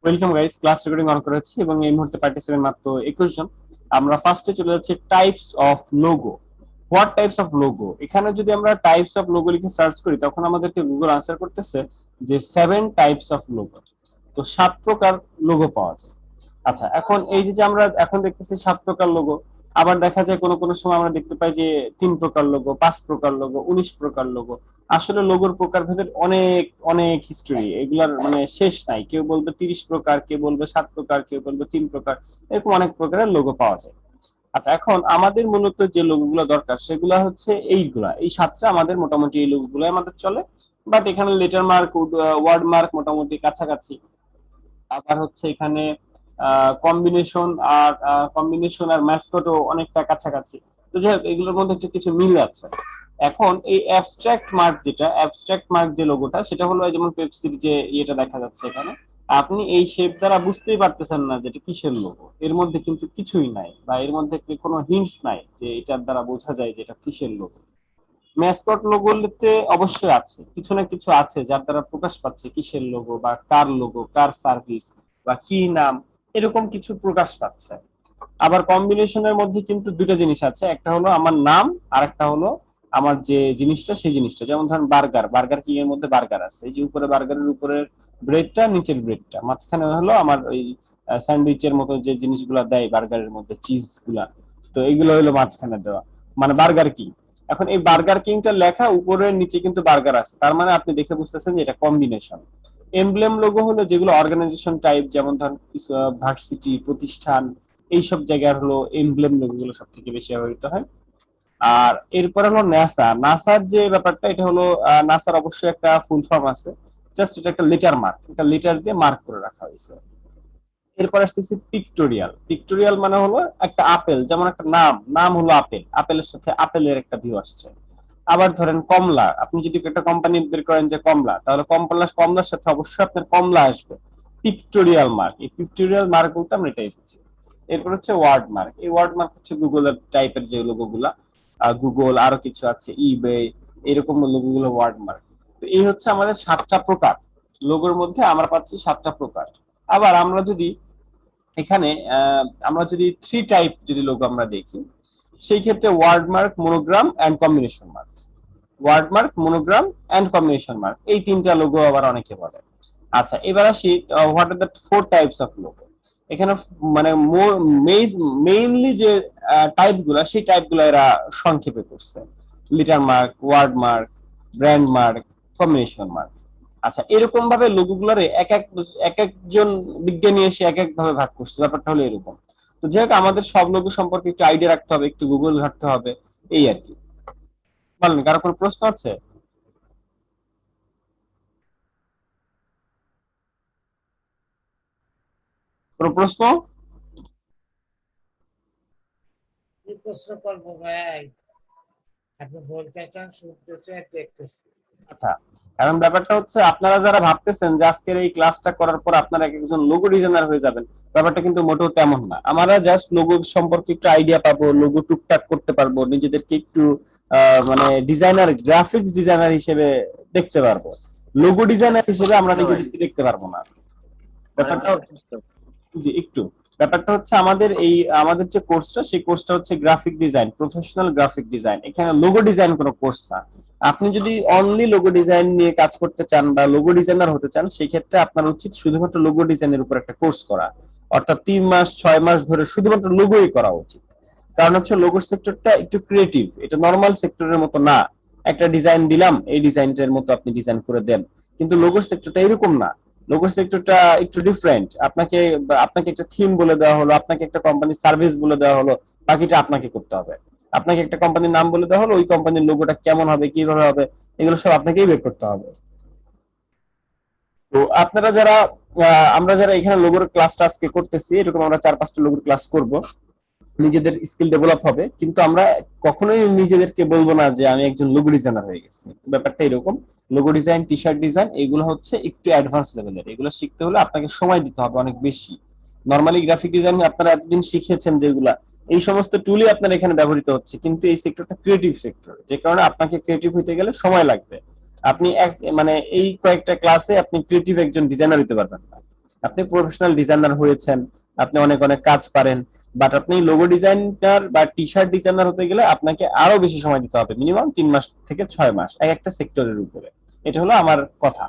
Welcome guys, class recording on করেছি এবং এই মুহূর্তে পার্টিসিপেন্ট মাত্র 21 জন। আমরা ফার্স্টে চলে যাচ্ছি types of logo. What types of logo? এখানে যদি আমরা টাইপস অফ লোগো লিখে সার্চ করি তখন আমাদেরকে গুগল আনসার করতেছে যে 7 টাইপস অফ লোগো। তো 7 প্রকার লোগো পাওয়া যায়। আচ্ছা, এখন এই যে যে আমরা এখন দেখতেছি 7 প্রকার লোগো, আবার দেখা যায় কোনো কোনো সময় আমরা দেখতে পাই যে 3 প্রকার লোগো, 5 প্রকার লোগো, 19 প্রকার লোগো। আসলে লোগোর প্রকার ভেদের অনেক অনেক হিস্টরি, এগুলার মানে শেষ নাই। কেউ বলবে 30 প্রকার, কেউ বলবে 7 প্রকার, কেউ বলবে 3 প্রকার, এরকম অনেক প্রকারের লোগো পাওয়া যায়। আচ্ছা, এখন আমাদের মূলত যে লোগোগুলো দরকার সেগুলা হচ্ছে এইগুলা, এই 7টা আমাদের মোটামুটি এই লোগোগুলো আমাদের চলে। বাট এখানে লেটার মার্ক, ওয়ার্ড মার্ক মোটামুটি কাছাকাছি। আবার হচ্ছে এখানে কম্বিনেশন আর ম্যাসকটও অনেকটা কাছাকাছি। তো যাই হোক, এগুলোর মধ্যে একটু কিছু মিল আছে। এখন এই অ্যাবস্ট্রাক্ট মার্ক যে লোগোটা, সেটা হলো যেমন পেপসির যে ইয়েটা দেখা যাচ্ছে এখানে। আপনি এই শেপ দ্বারা বুঝতেই পারতেছেন না যে এটা কিসের লোগো, এর মধ্যে কিন্তু কিছুই নাই বা এর মধ্যে কোনো হিন্টস নাই যে এটার দ্বারা বোঝা যায় যে এটা কিসের লোগো। ম্যাসকট লোগোতে অবশ্যই আছে, কিছু না কিছু আছে যার দ্বারা প্রকাশ পাচ্ছে কিসের লোগো বা কার লোগো, কার সার্ভিস বা কি নাম, এরকম কিছু প্রকাশ পাচ্ছে। আবার কম্বিনেশনের মধ্যে কিন্তু দুটো জিনিস আছে, একটা হলো আমার নাম আর একটা হলো আমার যে জিনিসটা সেই জিনিসটা। যেমন ধরেন বার্গার, বার্গার কিং এর মধ্যে বার্গার আছে, এই যে উপরে বার্গারের উপরের ব্রেডটা, নিচের ব্রেডটা, মাঝখানে হলো আমার ওই স্যান্ডউইচের মতো যে জিনিসগুলা দেয় বার্গারের মধ্যে, চিজ গুলা। তো এইগুলো হলো মাঝখানে দেওয়া, মানে বার্গার কিং। এখন এই বার্গার কিংটা লেখা উপরের নিচে কিন্তু বার্গার আছে, তার মানে আপনি দেখে বুঝতেছেন যে এটা কম্বিনেশন। এমব্লেম লোগো হলো যেগুলো অর্গানাইজেশন টাইপ, যেমন ধরেন ভার্সিটি, প্রতিষ্ঠান, এইসব জায়গার হলো এমব্লেম লোগো গুলো সব থেকে বেশি ব্যবহৃত হয়। আর এরপর হলো নাসা। নাসার যে ব্যাপারটা, এটা হলো নাসার অবশ্যই একটা ফুল ফর্ম আছে, জাস্ট এটা একটা লেটার মার্ক, একটা লেটার দিয়ে মার্ক করে রাখা হয়েছে। এরপর আসতেছি পিক্টোরিয়াল। পিক্টোরিয়াল মানে হলো একটা আপেল, যেমন একটা নাম, নাম হলো আপেল, আপেলের সাথে আপেলের একটা ভিউ আসছে। আবার ধরেন কমলা, আপনি যদি একটা কোম্পানি বের করেন যে কমলা, তাহলে কমলার সাথে অবশ্যই আপনার কমলা আসবে। পিক্টোরিয়াল মার্ক, এই পিক্টোরিয়াল মার্ক বলতে আমরা এটাই বুঝি। এরপর হচ্ছে ওয়ার্ড মার্ক। এই ওয়ার্ড মার্ক হচ্ছে গুগলের টাইপের যে লোগো গুলা, গুগল, আরো কিছু আছে, ইবে, এরকম লোগো গুলো ওয়ার্ড মার্ক। তো এই হচ্ছে আমাদের 7টা প্রকার। লোগোর মধ্যে আমরা পাচ্ছি 7টা প্রকার। আবার আমরা যদি এখানে আমরা যদি 3 টাইপ যদি লোগো আমরা দেখি, সেই ক্ষেত্রে word mark, monogram and combination mark. Word mark, monogram and combination mark, এই 3টা লোগো আবার অনেকে বলে। আচ্ছা, এবার আসি what are the 4 types of logo. এখানে মানে মেইনলি যে টাইপ গুলা, সেই টাইপ গুলা এরা সংক্ষেপে করছে: letter mark, word mark, brand mark, combination mark. আচ্ছা, এরকম ভাবে লোগো গুলারে এক একজন বিজ্ঞানী এসে এক এক ভাবে ভাগ করছে, ব্যাপারটা হলো এরকম। তো যাই হোক, আমাদের সব লোগো সম্পর্কে একটু আইডিয়া রাখতে হবে, একটু গুগল ঘাটতে হবে, এই আর কি। বলেন, কারো কোনো প্রশ্ন আছে? কোনো প্রশ্ন? কি প্রশ্ন করবো ভাই? আপনি বলতে চান, শুনতেছি আর দেখতেছি। আচ্ছা, এখন ব্যাপারটা হচ্ছে আপনারা যারা ভাবতেছেন যে আজকের এই ক্লাসটা করার পর আপনারা এক একজন লোগো ডিজাইনার হয়ে যাবেন, ব্যাপারটা কিন্তু মোটেও তেমন না। আমরা জাস্ট লোগো সম্পর্কে একটু আইডিয়া পাবো, লোগো টুকটাক করতে পারবো, নিজেদেরকে একটু মানে ডিজাইনার, গ্রাফিক্স ডিজাইনার হিসেবে দেখতে পারবো। লোগো ডিজাইনার হিসেবে আমরা আচ্ছা ভাই, নিজেদেরকে দেখতে পারবো না। মানে ব্যাপারটা, বুঝতে পারছি তো। জি একটু, ব্যাপারটা হচ্ছে আমাদের যে কোর্সটা, সেই কোর্সটা হচ্ছে graphic design, professional graphic design. এখানে লোগো ডিজাইন কোনো কোর্স না। আপনি যদি অনলি লোগো ডিজাইন নিয়ে কাজ করতে চান বা লোগো ডিজাইনার হতে চান, সেই ক্ষেত্রে আপনার উচিত শুধুমাত্র লোগো ডিজাইনের উপর একটা কোর্স করা, অর্থাৎ 3 মাস 6 মাস ধরে শুধুমাত্র লোগোই করা উচিত। কারণ হচ্ছে লোগো সেক্টরটা একটু ক্রিয়েটিভ, এটা নর্মাল সেক্টরের মতো না। একটা ডিজাইন দিলাম, এই ডিজাইনটার মতো আপনি ডিজাইন করে দেন, কিন্তু লোগো সেক্টরটা এরকম না। লোগো সেক্টরটা একটু ডিফারেন্ট। আপনাকে আপনাকে একটা থিম বলে দেওয়া হলো, আপনাকে একটা কোম্পানির সার্ভিস বলে দেওয়া হলো, বাকিটা আপনাকে করতে হবে। আপনাকে একটা কোম্পানির নাম বলে দেওয়া হলো, ওই কোম্পানির লোগোটা কেমন হবে, কিভাবে হবে, এগুলো সব আপনাকেই বের করতে হবে। তো আপনারা যারা আমরা যারা এখানে লোগোর ক্লাসটা আজকে করতেছি, এরকম আমরা 4-5টা লোগোর ক্লাস করব, নিজেদের স্কিল ডেভেলপ হবে, কিন্তু আমরা কখনোই নিজেদেরকে বলবো না যে আমি একজন লোগো ডিজাইনার হয়ে গেছি। ব্যাপারটা এরকম, logo design, T shirt design, এগুলো হচ্ছে একটু অ্যাডভান্স লেভেলের। এগুলো শিখতে হলে আপনাকে সময় দিতে হবে অনেক বেশি। নর্মালি গ্রাফিক ডিজাইন আপনারা এতদিন শিখেছেন যেগুলা, এই সমস্ত টুলই আপনার এখানে ব্যবহৃত হচ্ছে, কিন্তু এই সেক্টরটা ক্রিয়েটিভ সেক্টর, যে কারণে আপনাকে ক্রিয়েটিভ হইতে গেলে সময় লাগবে। আপনি মানে এই কয়েকটা ক্লাসে আপনি ক্রিয়েটিভ একজন ডিজাইনার হতে পারবেন না। আপনি প্রফেশনাল ডিজাইনার হয়েছেন, আপনি অনেক অনেক কাজ পারেন, বাট আপনি লোগো ডিজাইনার বা টি শার্ট ডিজাইনার হতে গেলে আপনাকে আরো বেশি সময় দিতে হবে, মিনিমাম 3 মাস থেকে 6 মাস এক একটা সেক্টরের উপরে। এটা হলো আমার কথা।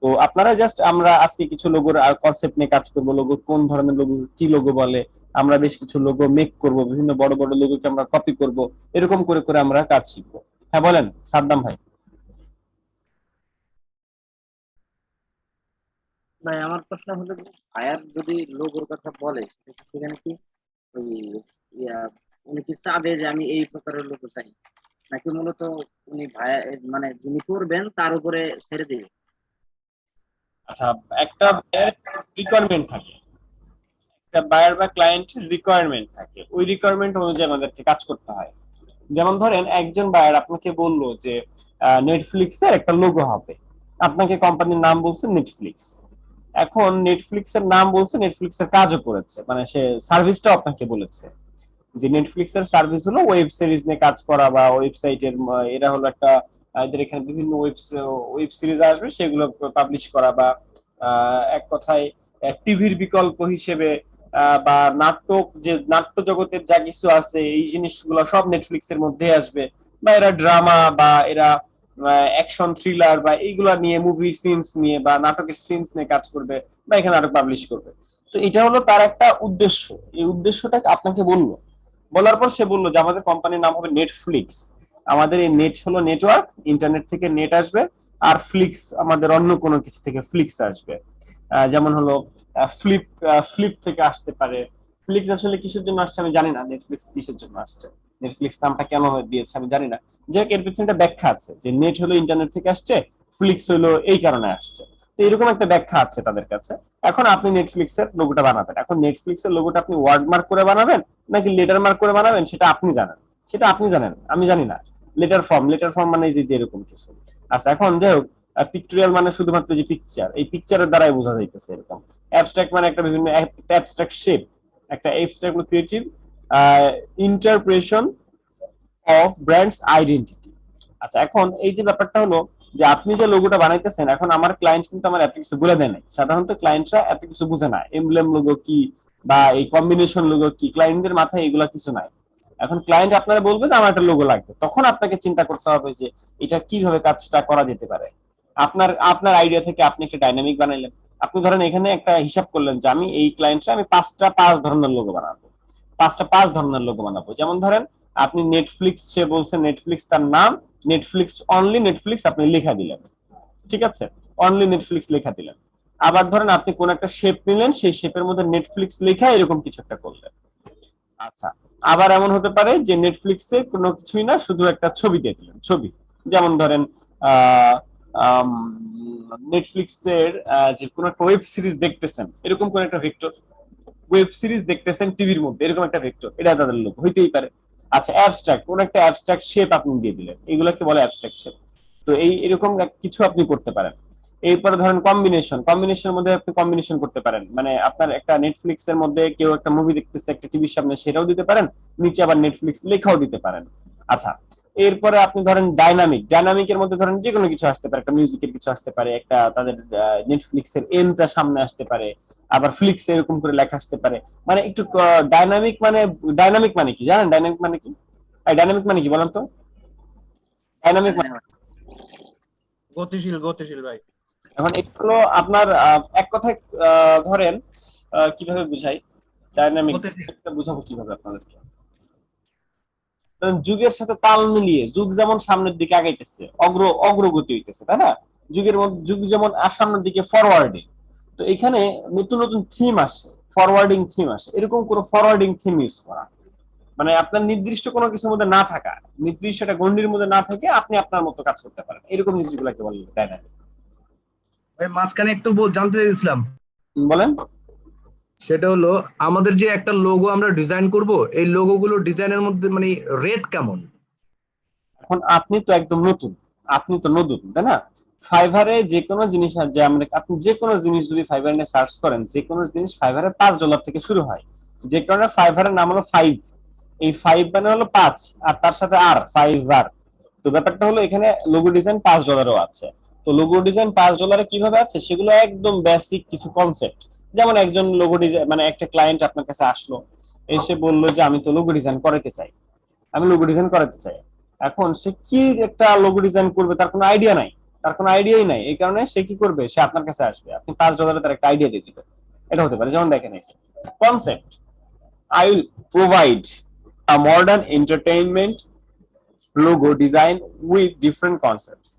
তো আপনারা জাস্ট, আমরা আজকে কিছু লোগোর কনসেপ্ট নিয়ে কাজ করব, লোগো কোন ধরনের লোগো, কি লোগো বলে, আমরা বেশ কিছু লোগো মেক করব, বিভিন্ন বড় বড় লোগোকে আমরা কপি করব, এরকম করে করে আমরা কাজ শিখবো। হ্যাঁ বলেন সাদ্দাম ভাই। ভাই আমার প্রশ্ন হলো যে, ভাইয়ার যদি লোগোর কথা বলে সেখানে কি ওই ইয়া উনি কি চাবে যে আমি এই প্রকারের লোগো চাই, নাকি মূলত উনি ভাইয়া মানে যিনি করবেন তার উপরে ছেড়ে দিবে? আচ্ছা, একটা রিকোয়ারমেন্ট থাকে, একটা বায়ার বা ক্লায়েন্টের রিকোয়ারমেন্ট থাকে, ওই রিকোয়ারমেন্ট অনুযায়ী আমাদেরকে কাজ করতে হয়। যেমন ধরেন একজন বায়ার আপনাকে বললো যে নেটফ্লিক্স এর একটা লোগো হবে, আপনাকে কোম্পানির নাম বলছে নেটফ্লিক্স। এখন নেটফ্লিক্স এর নাম বলছে, নেটফ্লিক্স এর কাজও করেছে, মানে সে সার্ভিসটাও আপনাকে বলেছে যে নেটফ্লিক্স এর সার্ভিস হলো ওয়েব সিরিজ নিয়ে কাজ করা বা ওয়েবসাইটের, এরা হলো একটা, এদের এখানে বিভিন্ন ওয়েব সিরিজ আসবে সেগুলো পাবলিশ করা, বা এক কথায় টিভির বিকল্প হিসেবে বা নাটক, যে নাট্য জগতের যা কিছু আছে এই জিনিসগুলো সব নেটফ্লিক্স এর মধ্যে আসবে, বা এরা ড্রামা বা এরা অ্যাকশন থ্রিলার বা এইগুলা নিয়ে, মুভি সিনস নিয়ে বা নাটকের সিনস নিয়ে কাজ করবে, বা এখানে নাটক পাবলিশ করবে। তো এটা হলো তার একটা উদ্দেশ্য। এই উদ্দেশ্যটা আপনাকে বললো, বলার পর সে বললো যে আমাদের কোম্পানির নাম হবে নেটফ্লিক্স, আমাদের এই নেট হলো নেটওয়ার্ক, ইন্টারনেট থেকে নেট আসবে, আর ফ্লিক্স আমাদের অন্য কোনো কিছু থেকে ফ্লিক্স আসবে। যেমন হলো ফ্লিপ, ফ্লিপ থেকে আসতে পারে। ফ্লিক্স আসলে কিসের জন্য আসছে আমি জানি না, নেটফ্লিক্স কিসের জন্য আসছে, নেটফ্লিক্স নামটা কেন দিয়েছে আমি জানি না। যাই হোক, এর পিছনে একটা ব্যাখ্যা আছে যে নেট হলো ইন্টারনেট থেকে আসছে, ফ্লিক্স হলো এই কারণে আসছে। তো এরকম একটা ব্যাখ্যা আছে তাদের কাছে। এখন আপনি নেটফ্লিক্স এর লোগোটা বানাবেন, এখন নেটফ্লিক্স এর লোগোটা আপনি ওয়ার্ড মার্ক করে বানাবেন নাকি লেটার মার্ক করে বানাবেন, সেটা আপনি জানেন, সেটা আপনি জানেন, আমি জানি না। লেটার ফর্ম মানে যে এরকম কিছু। আচ্ছা, এখন যাই হোক, পিকটোরিয়াল মানে শুধুমাত্র যে পিকচার, এই পিকচারের দ্বারাই বোঝা যাইতেছে এরকম। অ্যাবস্ট্রাক্ট মানে একটা বিভিন্ন একটা অ্যাবস্ট্রাক্ট শেপ, একটা abstract creative interpretation of brands identity. আচ্ছা, এখন এই যে ব্যাপারটা হলো যে আপনি যে লোগোটা বানাইতেছেন, এখন আমার ক্লায়েন্ট কিন্তু আমার এত কিছু বলে দেয় নাই, সাধারণত ক্লায়েন্টরা এত কিছু বুঝে না, এমব্লেম লোগো কি বা এই কম্বিনেশন লোগো কি, ক্লায়েন্টদের মাথায় এগুলা কিছু নাই। এখন ক্লায়েন্ট আপনারা বলবে যে আমার একটা লোগো লাগবে, তখন আপনাকে চিন্তা করতে হবে যে এটা কিভাবে কাজটা করা যেতে পারে। আপনার আপনার আইডিয়া থেকে আপনি একটা ডাইনামিক বানাইলেন। আপনি ধরেন এখানে একটা হিসাব করলেন যে আমি এই ক্লায়েন্টরা আমি 5 ধরনের লোগো বানাবো, 5 ধরনের লোগো বানাবো। যেমন ধরেন আপনি নেটফ্লিক্স, সে বলছে নেটফ্লিক্স তার নাম, নেটফ্লিক্স অনলি নেটফ্লিক্স আপনি লেখা দিলেন, ঠিক আছে, অনলি নেটফ্লিক্স লেখা দিলেন। আবার ধরেন আপনি কোন একটা শেপ নিলেন, সেই শেপের মধ্যে নেটফ্লিক্স লেখা এরকম কিছু একটা করলেন। আচ্ছা, আবার এমন হতে পারে যে নেটফ্লিক্সে কোনো কিছুই না, শুধু একটা ছবি দিয়ে দিলেন, ছবি। যেমন ধরেন নেটফ্লিক্সের যে কোনো একটা ওয়েব সিরিজ দেখতেছেন, এরকম কোন একটা ভেক্টর, ওয়েব সিরিজ দেখতেছেন টিভির মধ্যে, এরকম একটা ভেক্টর, এটা তাদের লোক হইতেই পারে। আচ্ছা, অ্যাবস্ট্রাক্ট, কোন একটা অ্যাবস্ট্রাক্ট শেপ আপনি দিয়ে দিলেন, এগুলোকে বলে অ্যাবস্ট্রাক্ট শেপ। তো এই এরকম কিছু আপনি করতে পারেন। এরপরে ধরেন কম্বিনেশন, কম্বিনেশনের মধ্যে আপনি কম্বিনেশন করতে পারেন, মানে আপনার একটা নেটফ্লিক্স এর মধ্যে কেউ একটা মুভি দেখতেছে একটা টিভির সামনে, সেটাও দিতে পারেন, নিচে আবার নেটফ্লিক্স লেখাও দিতে পারেন। আচ্ছা, এরপরে আপনি ধরেন ডাইনামিক, ডাইনামিকের মধ্যে ধরেন যে কোনো কিছু আসতে পারে, একটা মিউজিকের কিছু আসতে পারে, একটা তাদের নেটফ্লিক্স এর এনটা সামনে আসতে পারে, আবার ফ্লিক্স এরকম করে লেখা আসতে পারে। মানে একটু ডাইনামিক, মানে ডাইনামিক মানে কি জানেন, ডাইনামিক মানে কি, ডাইনামিক মানে কি বলেন তো, ডাইনামিক মানে, গতিশীল গতিশীল ভাই। এখন এটা হলো আপনার এক কথায় ধরেন কিভাবে বুঝাই, ডাইনামিক গতিশীল। বুঝাবো কিভাবে আপনাদেরকে। যুগের সাথে তাল মিলিয়ে, যুগ যেমন সামনের দিকে আগাইতেছে, অগ্রগতি হইতেছে, তাই না, যুগের মধ্যে যুগ যেমন সামনের দিকে ফরওয়ার্ডিং, তো এখানে নতুন নতুন থিম আসে, ফরওয়ার্ডিং থিম আসে, এরকম কোনো ফরওয়ার্ডিং থিম ইউজ করা, মানে আপনার নির্দিষ্ট কোনো কিছুর মধ্যে না থাকা, নির্দিষ্ট একটা গণ্ডির মধ্যে না থেকে আপনি আপনার মতো কাজ করতে পারেন, এরকম জিনিসগুলোকে বলে ডাইনামিক। ভাই মাঝখানে একটু জানতে চাইছিলাম, বলেন। সেটা হলো আমাদের যে একটা লোগো আমরা ডিজাইন করব, এই লোগো গুলো ডিজাইনের মধ্যে মানে রেট কেমন? এখন আপনি তো একদম নতুন, আপনি তো নতুন, তাই না, ফাইভারে যে কোনো জিনিস, যে আমরা, আপনি যে কোনো জিনিস যদি ফাইভার নিয়ে সার্চ করেন, যে কোনো জিনিস ফাইভারে $5 থেকে শুরু হয়, যে কারণে ফাইভারের নাম হলো ফাইভ। এই ফাইভ মানে হলো 5, আর তার সাথে আর ফাইভার। তো ব্যাপারটা হলো এখানে লোগো ডিজাইন $5 আছে। তো লোগো ডিজাইন $5 কিভাবে আছে সেগুলো একদম বেসিক কিছু কনসেপ্ট। যেমন একজন লোগো ডিজাইন মানে একটা ক্লায়েন্ট আপনার কাছে আসলো, এসে বললো যে আমি তো লোগো ডিজাইন করাতে চাই, আমি লোগো ডিজাইন করাতে চাই। এখন সে কি একটা লোগো ডিজাইন করবে তার কোনো আইডিয়া নাই, তার কোনো আইডিয়াই নাই। এই কারণে সে কি করবে, সে আপনার কাছে আসবে, আপনি $5 তার একটা আইডিয়া দিয়ে দিবেন। এটা হতে পারে, যেমন দেখেন concept, I will provide a modern entertainment logo design with different concepts.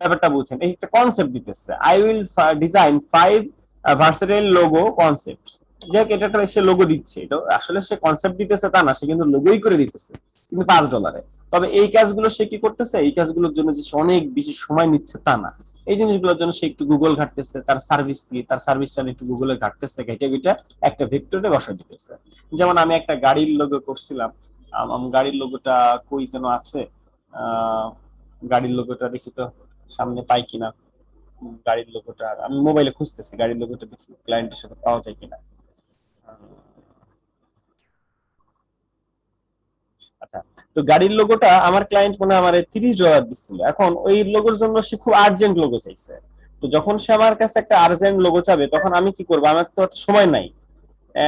ব্যাপারটা বুঝছেন, এই একটা কনসেপ্ট দিতেছে, I will design 5 versatile logo concepts. যে এটা একটা সে লোগো দিচ্ছে, এটা আসলে সে কনসেপ্ট দিতেছে তা না, সে কিন্তু লোগোই করে দিতেছে, কিন্তু $5। তবে এই কাজগুলো সে কি করতেছে, এই কাজগুলোর জন্য যে সে অনেক বেশি সময় নিচ্ছে তা না, এই জিনিসগুলোর জন্য সে একটু গুগল ঘাটতেছে, তার সার্ভিস কি, তার সার্ভিসটা একটু গুগলে ঘাটতেছে, ঘেটে ঘেটে একটা ভেক্টরে বসা দিতেছে। যেমন আমি একটা গাড়ির লোগো করছিলাম, গাড়ির লোগোটা কই যেন আছে, গাড়ির লোগোটা দেখি তো সামনে পাই কিনা। গাড়ির লোগোটা আমি মোবাইলে খুঁজতেছি, গাড়ির লোগোটা দেখি ক্লায়েন্টের সাথে পাওয়া যায় কিনা। আচ্ছা, তো গাড়ির লোগোটা আমার ক্লায়েন্ট মনে হয় আমার $30 দিচ্ছিল। এখন ওই লোগোর জন্য সে খুব আর্জেন্ট লোগো চাইছে। তো যখন সে আমার কাছে একটা আর্জেন্ট লোগো চাবে, তখন আমি কি করবো, আমার তো এত সময় নাই,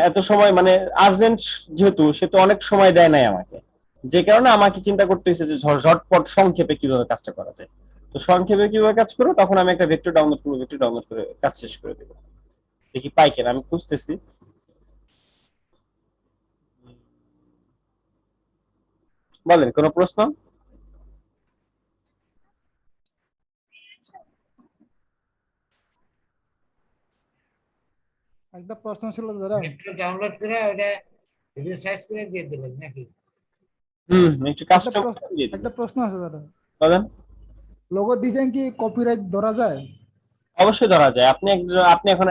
এত সময় মানে আর্জেন্ট যেহেতু, সে তো অনেক সময় দেয় নাই আমাকে, যে কারণে আমাকে চিন্তা করতে হয়েছে যে ঝটপট সংক্ষেপে কিভাবে কাজটা করা যায়। তো সংক্ষেপে কিভাবে কাজ করবো, তখন আমি একটা ভেক্টর ডাউনলোড করবো, ভেক্টর ডাউনলোড করে কাজ শেষ করে দেবো। দেখি পাই কিনা, আমি খুঁজতেছি। বলেন, কোনো প্রশ্ন? একটা প্রশ্ন ছিল দাদা। একটু ডাউনলোড করে ওটা রিসার্চ করে দিয়ে দিলেন নাকি? একটু কাজটা একটা প্রশ্ন আছে দাদা, বলেন। লোগো ডিজাইন কি কপিরাইট ধরা যায়? অবশ্যই ধরা যায়। আপনি এখন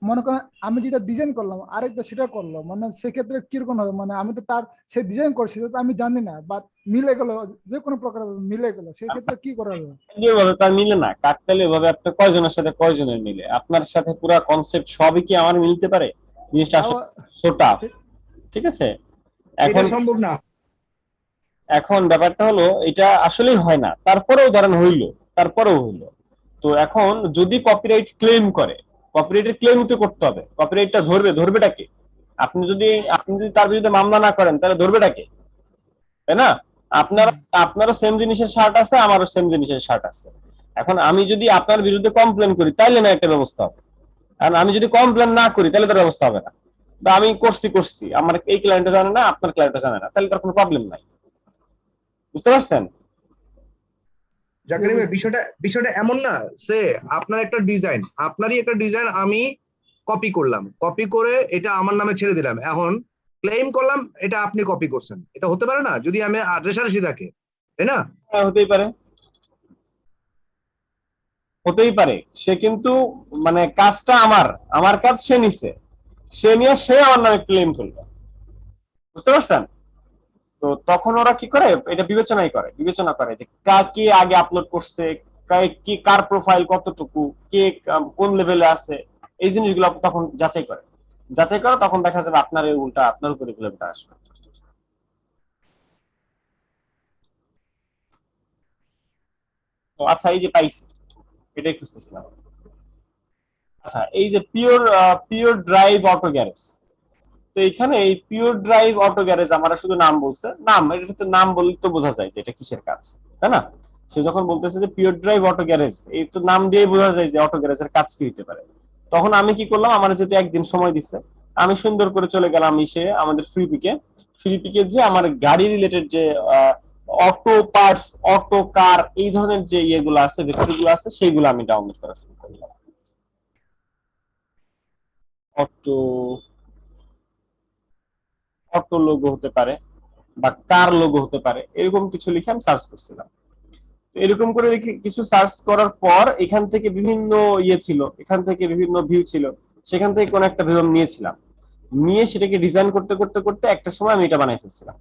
মনে করেন আমি যেটা ডিজাইন করলাম আরেকটা সেটা করলো, মানে সেক্ষেত্রে কিরকম হবে, মানে আমি তো তার সে ডিজাইন করছে সেটা তো আমি জানি না, বা মিলে গেল, যে কোনো প্রকার মিলে গেল, সেক্ষেত্রে কি করা যাবে? এভাবে তার মিলে না, কাকতালি এভাবে আপনার কয়জনের সাথে কয়জনের মিলে, আপনার সাথে পুরো কনসেপ্ট সবই কি আমার মিলতে পারে? জিনিসটা আসলে সো টাফ, ঠিক আছে? এখন সম্ভব না। এখন ব্যাপারটা হলো এটা আসলেই হয় না, তারপরেও ধরেন হইলো, তারপরেও হইলো। তো এখন যদি কপিরাইট ক্লেম করে, কপিরাইটের ক্লেম তো করতে হবে, কপিরাইটটা ধরবেটাকে? আপনি যদি তার বিরুদ্ধে মামলা না করেন তাহলে ধরবেটাকে, তাই না? আপনারও সেম জিনিসের শার্ট আছে, আমারও সেম জিনিসের শার্ট আছে। এখন আমি যদি আপনার বিরুদ্ধে কমপ্লেন করি তাইলে না একটা ব্যবস্থা হবে, কারণ আমি যদি কমপ্লেন না করি তাহলে তার ব্যবস্থা হবে না। বা আমি করছি, আমার এই ক্লায়েন্টটা জানে না, আপনার ক্লায়েন্টটা জানে না, তাহলে তার কোনো প্রবলেম নাই। বুঝতে পারছেন? জাকির ভাই, বিষয়টা এমন না, সে আপনারই একটা ডিজাইন আমি কপি করলাম, কপি করে এটা আমার নামে ছেড়ে দিলাম, এখন ক্লেম করলাম এটা আপনি কপি করছেন, এটা হতে পারে না যদি আমি রেশারেশি থাকে, তাই না? হ্যাঁ, হতেই পারে, হতেই পারে। সে কিন্তু মানে কাজটা আমার কাজ সে নিছে, সে নিয়ে সে আমার নামে ক্লেম করলো। বুঝতে পারছেন? তো তখন ওরা কি করে, এটা বিবেচনা করে যে কে আগে আপলোড করছে, কি কার প্রোফাইল কতটুকু, কে কোন লেভেলে আছে, এই জিনিসগুলো তখন যাচাই করে, তখন দেখা যাবে আপনার এই উল্টা আপনার উপরে ক্লেমটা আসবে। তো আচ্ছা, এই যে পাইছি, এটাই খুঁজতেছিলাম। আচ্ছা, এই যে পিওর ড্রাইভ অটো গ্যারেজ, তো এখানে এই পিওর ড্রাইভ অটো গ্যারেজ আমরা শুধু নাম বলছে, এটা তো নাম বললে তো বোঝা যায় যে এটা কিসের কাজ, তাই না? সে যখন বলতেছে যে পিওর ড্রাইভ অটো গ্যারেজ, এই তো নাম দিয়ে বোঝা যায় যে অটো গ্যারেজের কাজ কি হতে পারে। তখন আমি কি করলাম, আমার যেহেতু একদিন সময় দিচ্ছে, আমি সুন্দর করে চলে গেলাম আমাদের ফ্রি পিকে যে আমার গাড়ি রিলেটেড যে অটো পার্টস, অটো কার, এই ধরনের যে ইয়েগুলো আছে, ভেক্টরগুলো আছে, সেইগুলো আমি ডাউনলোড করা শুরু করলাম। অটো অটো লোগো হতে পারে বা কার লোগো হতে পারে, এরকম কিছু লিখে আমি সার্চ করছিলাম। এরকম করে কিছু সার্চ করার পর এখান থেকে বিভিন্ন এখান থেকে বিভিন্ন ভিউ ছিল, সেখান থেকে কোন একটা ভিউ নিয়েছিলাম, নিয়ে সেটাকে ডিজাইন করতে করতে করতে একটা সময় আমি এটা বানাই ফেলছিলাম।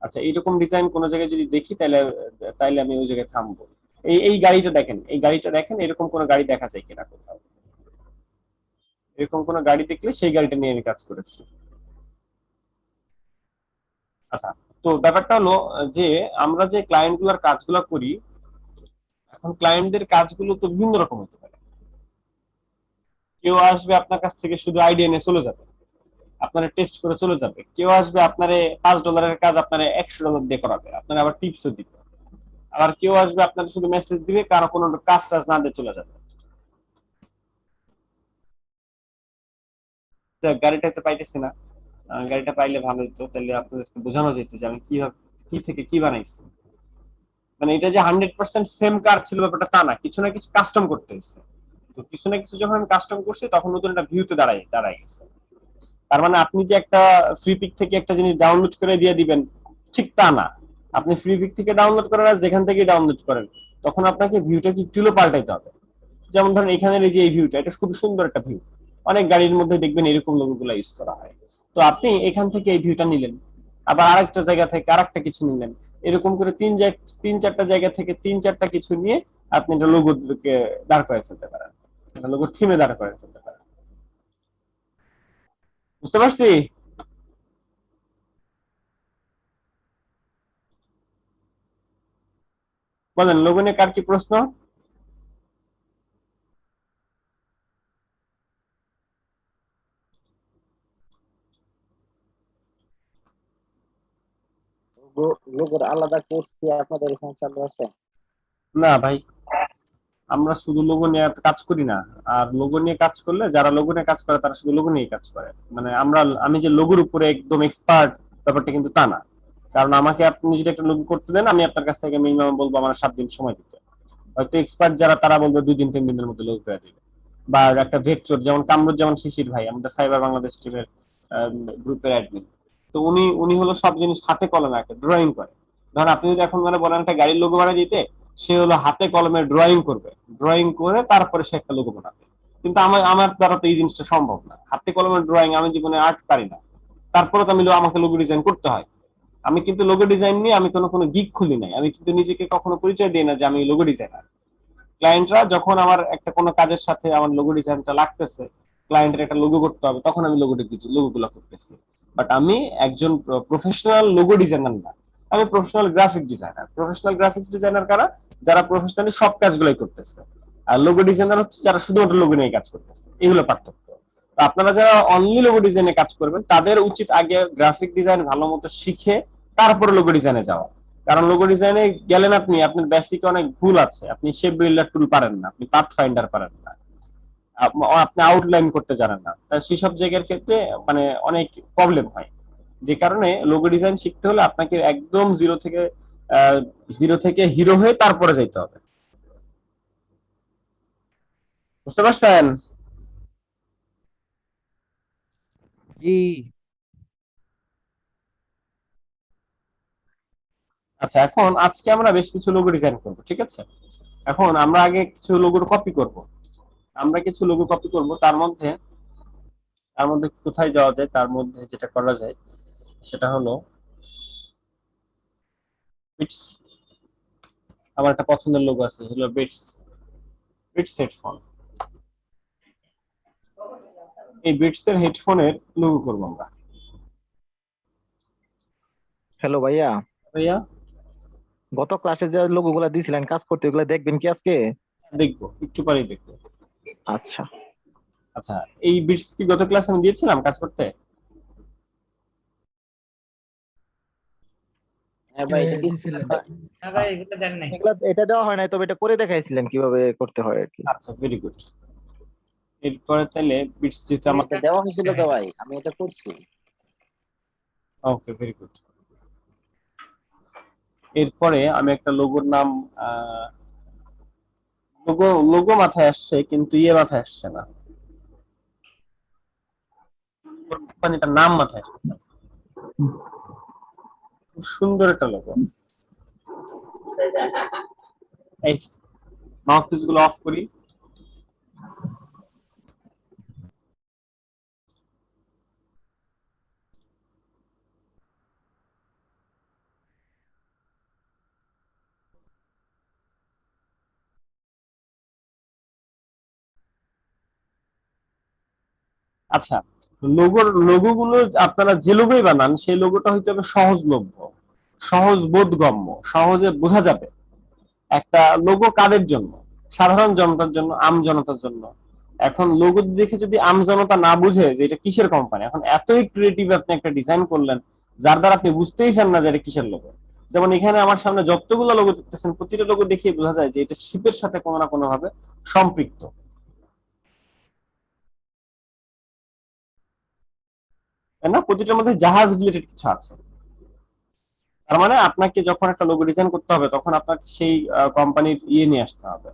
আচ্ছা, এইরকম ডিজাইন কোন জায়গায় যদি দেখি তাহলে আমি ওই জায়গায় থামবো। এই গাড়িটা দেখেন, এরকম কোন গাড়ি দেখা যায় কিনা কোথাও? এরকম কোন গাড়ি দেখলে সেই গাড়িটা নিয়ে আমি কাজ করেছি। আচ্ছা, তো ব্যাপারটা হলো যে আমরা যে ক্লায়েন্ট গুলার কাজগুলো করি, এখন ক্লায়েন্টদের কাজগুলো তো বিভিন্ন রকম হতে পারে। কেউ আসবে আপনার কাছ থেকে শুধু আইডিয়া নিয়ে চলে যাবে, আপনারা টেস্ট করে চলে যাবে। কেউ আসবে আপনারে $5 কাজ আপনারা $100 দিয়ে করাবে, আপনারা আবার টিপসও দিবে। আবার কেউ আসবে আপনারা শুধু মেসেজ দিবে, কারো কোনো কাজ টাজ না দিয়ে চলে যাবে। তো গাড়িটা তো পাইতেছি না, গাড়িটা পাইলে ভালো হতো, তাহলে আপনাদেরকে বোঝানো যেত যে আমি কিভাবে কি থেকে কি বানাইছি। মানে এটা যে 100% সেম কার ছিল ব্যাপারটা তা না, কিছু না কিছু কাস্টম করতে হয়েছে। তো কিছু না কিছু যখন আমি কাস্টম করছি তখন নতুন একটা ভিউতে দাঁড়ায় গেছে। তার মানে আপনি যে একটা ফ্রি পিক থেকে একটা জিনিস ডাউনলোড করে দিয়ে দিবেন ঠিক তা না। আপনি ফ্রি পিক থেকে ডাউনলোড করেন আর যেখান থেকে ডাউনলোড করেন, তখন আপনাকে ভিউটা কি একটু হলেও পাল্টাইতে হবে। যেমন ধরেন এখানের এই যে এই ভিউটা, এটা খুব সুন্দর একটা ভিউ, অনেক গাড়ির মধ্যে দেখবেন এরকম লোগোগুলো ইউজ করা হয়। তো আপনি এখান থেকে এই ভিউটা নিলেন, আবার আরেকটা জায়গা থেকে আরেকটা কিছু নিলেন, এরকম করে তিন চারটা জায়গা থেকে তিন চারটা কিছু নিয়ে আপনি একটা লোগোকে দাঁড় করে ফেলতে পারেন, একটা লোগোর থিমে দাঁড় করে ফেলতে পারেন। বুঝতে পারছি? বলেন লোগো নিয়ে কার কি প্রশ্ন? লোগোর আলাদা কোর্স কি আপনাদের এখানে চালু আছে? না ভাই, আমরা শুধু লোগো নিয়ে কাজ করি না। আর লোগো নিয়ে কাজ করলে যারা লোগো নিয়ে কাজ করে তারা শুধু লোগো নিয়ে কাজ করে, মানে আমি যে লোগোর উপরে একদম এক্সপার্ট ব্যাপারটা কিন্তু তা না। কারণ আমাকে আপনি যদি একটা লোগো করতে দেন, আমি আপনার কাছ থেকে মিনিমাম বলবো আমার 7 দিন সময় দিতে। হয়তো এক্সপার্ট যারা তারা বলবে 2 দিন 3 দিনের মধ্যে লোগো করে দিবে। বা একটা ভেক্টর, যেমন কামরুজ্জামান শিশির ভাই আমাদের ফাইবার বাংলাদেশ টিমের গ্রুপের অ্যাডমিন, তো উনি হলো সব জিনিস হাতে কলমে একটা ড্রয়িং করে। ধরেন আপনি যদি এখন মানে বলেন একটা গাড়ির লোগো বানিয়ে দিতে, সে হলো হাতে কলমে ড্রয়িং করবে, ড্রয়িং করে তারপরে সে একটা লোগো বানাবে। কিন্তু আমার দ্বারা তো এই জিনিসটা সম্ভব না, হাতে কলমে ড্রয়িং, আমি জীবনে আর্ট পারি না। তারপরে তো আমাকে লোগো ডিজাইন করতে হয়। আমি কিন্তু লোগো ডিজাইন নিয়ে আমি কোনো গিগ খুলি নাই, আমি কিন্তু নিজেকে কখনো পরিচয় দিই না যে আমি লোগো ডিজাইনার। ক্লায়েন্টরা যখন আমার একটা কোনো কাজের সাথে আমার লোগো ডিজাইনটা লাগতেছে, ক্লায়েন্টের একটা লোগো করতে হবে, তখন আমি লোগোগুলো করতেছি। বাট আমি একজন প্রফেশনাল লোগো ডিজাইনার না, আমি professional graphic designer. Professional graphics designer কারা? যারা প্রফেশনালি সব কাজগুলোই করতেছে। আর লোগো ডিজাইনার হচ্ছে যারা শুধুমাত্র লোগো নিয়ে কাজ করতেছে। এগুলো পার্থক্য। তো আপনারা যারা অনলি লোগো ডিজাইনে কাজ করবেন, তাদের উচিত আগে গ্রাফিক ডিজাইন ভালো মতো শিখে তারপরে লোগো ডিজাইনে যাওয়া। কারণ লোগো ডিজাইনে গেলেন আপনি, আপনার বেসিক অনেক ভুল আছে, আপনি শেপ বিল্ডার টুল পারেন না, আপনি পাথ ফাইন্ডার পারেন না, আপনি আউটলাইন করতে জানেন না, তাই সেসব জায়গার ক্ষেত্রে মানে অনেক প্রবলেম হয়। যে কারণে লোগো ডিজাইন শিখতে হলে আপনাকে একদম জিরো থেকে হিরো হয়ে তারপরে যাইতে হবে। বুঝতে পারছেন? জি। আচ্ছা, এখন আজকে আমরা বেশ কিছু লোগো ডিজাইন করব, ঠিক আছে? এখন আমরা আগে কিছু লোগোর কপি করব। আমরা কিছু লোগো কপি করব, তার মধ্যে কোথায় যাওয়া যায়, তার মধ্যে যেটা করা যায় সেটা হলো বিটস। আমার একটা পছন্দের লোগো আছে, হলো বিটস হেডফোন। এই বিটস এর হেডফোনের লোগো করব আমরা। হ্যালো ভাইয়া, ভাইয়া, গত ক্লাসে যে লোগো গুলা দিয়েছিলেন কাজ করতে, ওগুলা দেখবেন কি আজকে? দেখবো, একটু পরেই দেখবো। আচ্ছা। আচ্ছা, এই বিটস কি গত ক্লাসে আমি দিয়েছিলাম কাজ করতে? হ্যাঁ ভাই, এটা দিছিলেন। না ভাই এগুলো দেন নাই। এটা দেওয়া হয় নাই, তবে এটা করে দেখাইছিলেন কিভাবে করতে হয় আর কি। আচ্ছা, ভেরি গুড। এরপরে তাহলে বিটস যেটা এটা আমাকে দেওয়া হয়েছিল তো ভাই, আমি এটা করছি। ওকে, ভেরি গুড। এরপরে আমি একটা লোগোর নাম লোগো মাথায় আসছে, কিন্তু মাথায় আসছে না, কোম্পানিটার নাম মাথায় আসছে। খুব সুন্দর একটা লোগো। এই মাউথপিস গুলো অফ করি। আচ্ছা, লোগোগুলো আপনারা যে লোগোই বানান, সেই লোগোটা হইতে হবে সহজলভ্য, সহজ বোধগম্য, সহজে বোঝা যাবে। একটা লোগো কাদের জন্য? সাধারণ জনতার জন্য, আম জনতার জন্য। এখন লোগো দেখে যদি আম জনতা না বুঝে যে এটা কিসের কোম্পানি, এখন এতই ক্রিয়েটিভ আপনি একটা ডিজাইন করলেন যার দ্বারা আপনি বুঝতেই চান না যে এটা কিসের লোগো। যেমন এখানে আমার সামনে যতগুলো লোগো দেখতেছেন, প্রতিটা লোগো দেখে বোঝা যায় যে এটা শিপের সাথে কোনো না কোনো ভাবে সম্পৃক্ত, তাই না? প্রতিটার মধ্যে জাহাজ রিলেটেড কিছু আছে। তার মানে আপনাকে যখন একটা লোগো ডিজাইন করতে হবে তখন আপনাকে সেই কোম্পানির ইয়ে নিয়ে আসতে হবে,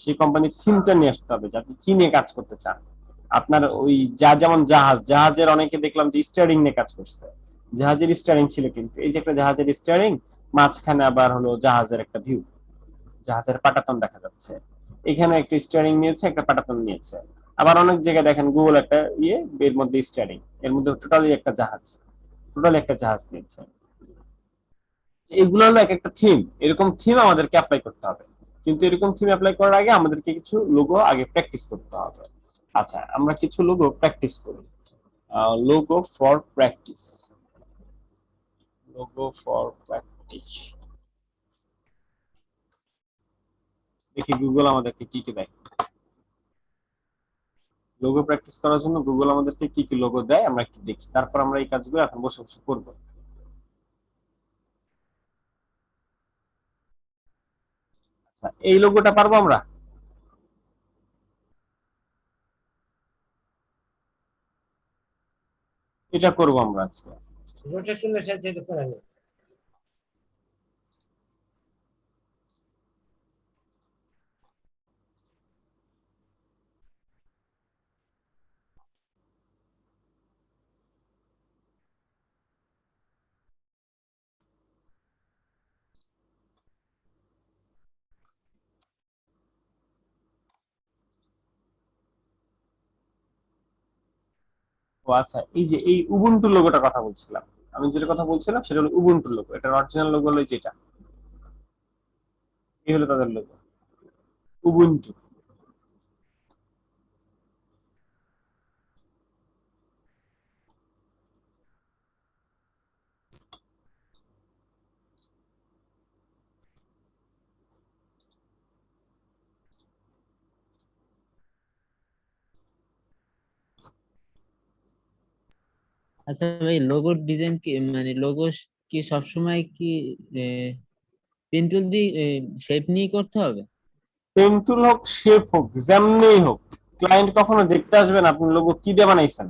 সেই কোম্পানির থিমটা নিয়ে আসতে হবে যে আপনি কি নিয়ে কাজ করতে চান। আপনার ওই যেমন জাহাজের অনেকে দেখলাম যে স্টিয়ারিং নিয়ে কাজ করছে, জাহাজের স্টিয়ারিং ছিল, কিন্তু এই যে একটা জাহাজের স্টিয়ারিং, মাঝখানে আবার হলো জাহাজের একটা ভিউ, জাহাজের পাটাতন দেখা যাচ্ছে, এখানে একটা স্টিয়ারিং নিয়েছে, একটা পাটাতন নিয়েছে। আবার অনেক জায়গায় দেখেন গুগল একটা ইয়ে, এর মধ্যে স্টিয়ারিং, এর মধ্যে টোটালি একটা জাহাজ নিয়েছে। এগুলো হলো এক একটা থিম, এরকম থিম আমাদেরকে অ্যাপ্লাই করতে হবে। কিন্তু এরকম থিম অ্যাপ্লাই করার আগে আমাদেরকে কিছু লোগো আগে প্র্যাকটিস করতে হবে। আচ্ছা, আমরা কিছু লোগো প্র্যাকটিস করি। Logo for practice, logo for practice. দেখি গুগল আমাদেরকে কি কি দেয়। লোগো প্র্যাকটিস করার জন্য গুগল আমাদেরকে কি কি লোগো দেয় আমরা একটু দেখি, তারপর আমরা এই কাজগুলো এখন বসে বসে করবো। আচ্ছা, এই লোগোটা পারবো আমরা? এটা করবো আমরা আজকে। রোটেশনের সাথে যেটা করা যাবে। ও আচ্ছা, এই যে এই উবুন্টু লোগোটার কথা বলছিলাম, আমি যেটা কথা বলছিলাম সেটা হলো উবুন্টু লোগো। এটার অরিজিনাল লোগো হলো যেটা, এই হলো তাদের লোগো, উবুন্টু। আচ্ছা ভাই, লোগোর ডিজাইন কি মানে লোগো কি সবসময় কি পেন টুল দিয়ে শেপ নিয়ে করতে হবে? পেন টুল হোক, শেপ হোক, যেমনি হোক, ক্লায়েন্ট কখনো দেখতে আসবে না আপনি লোগো কি দিয়ে বানাইছেন।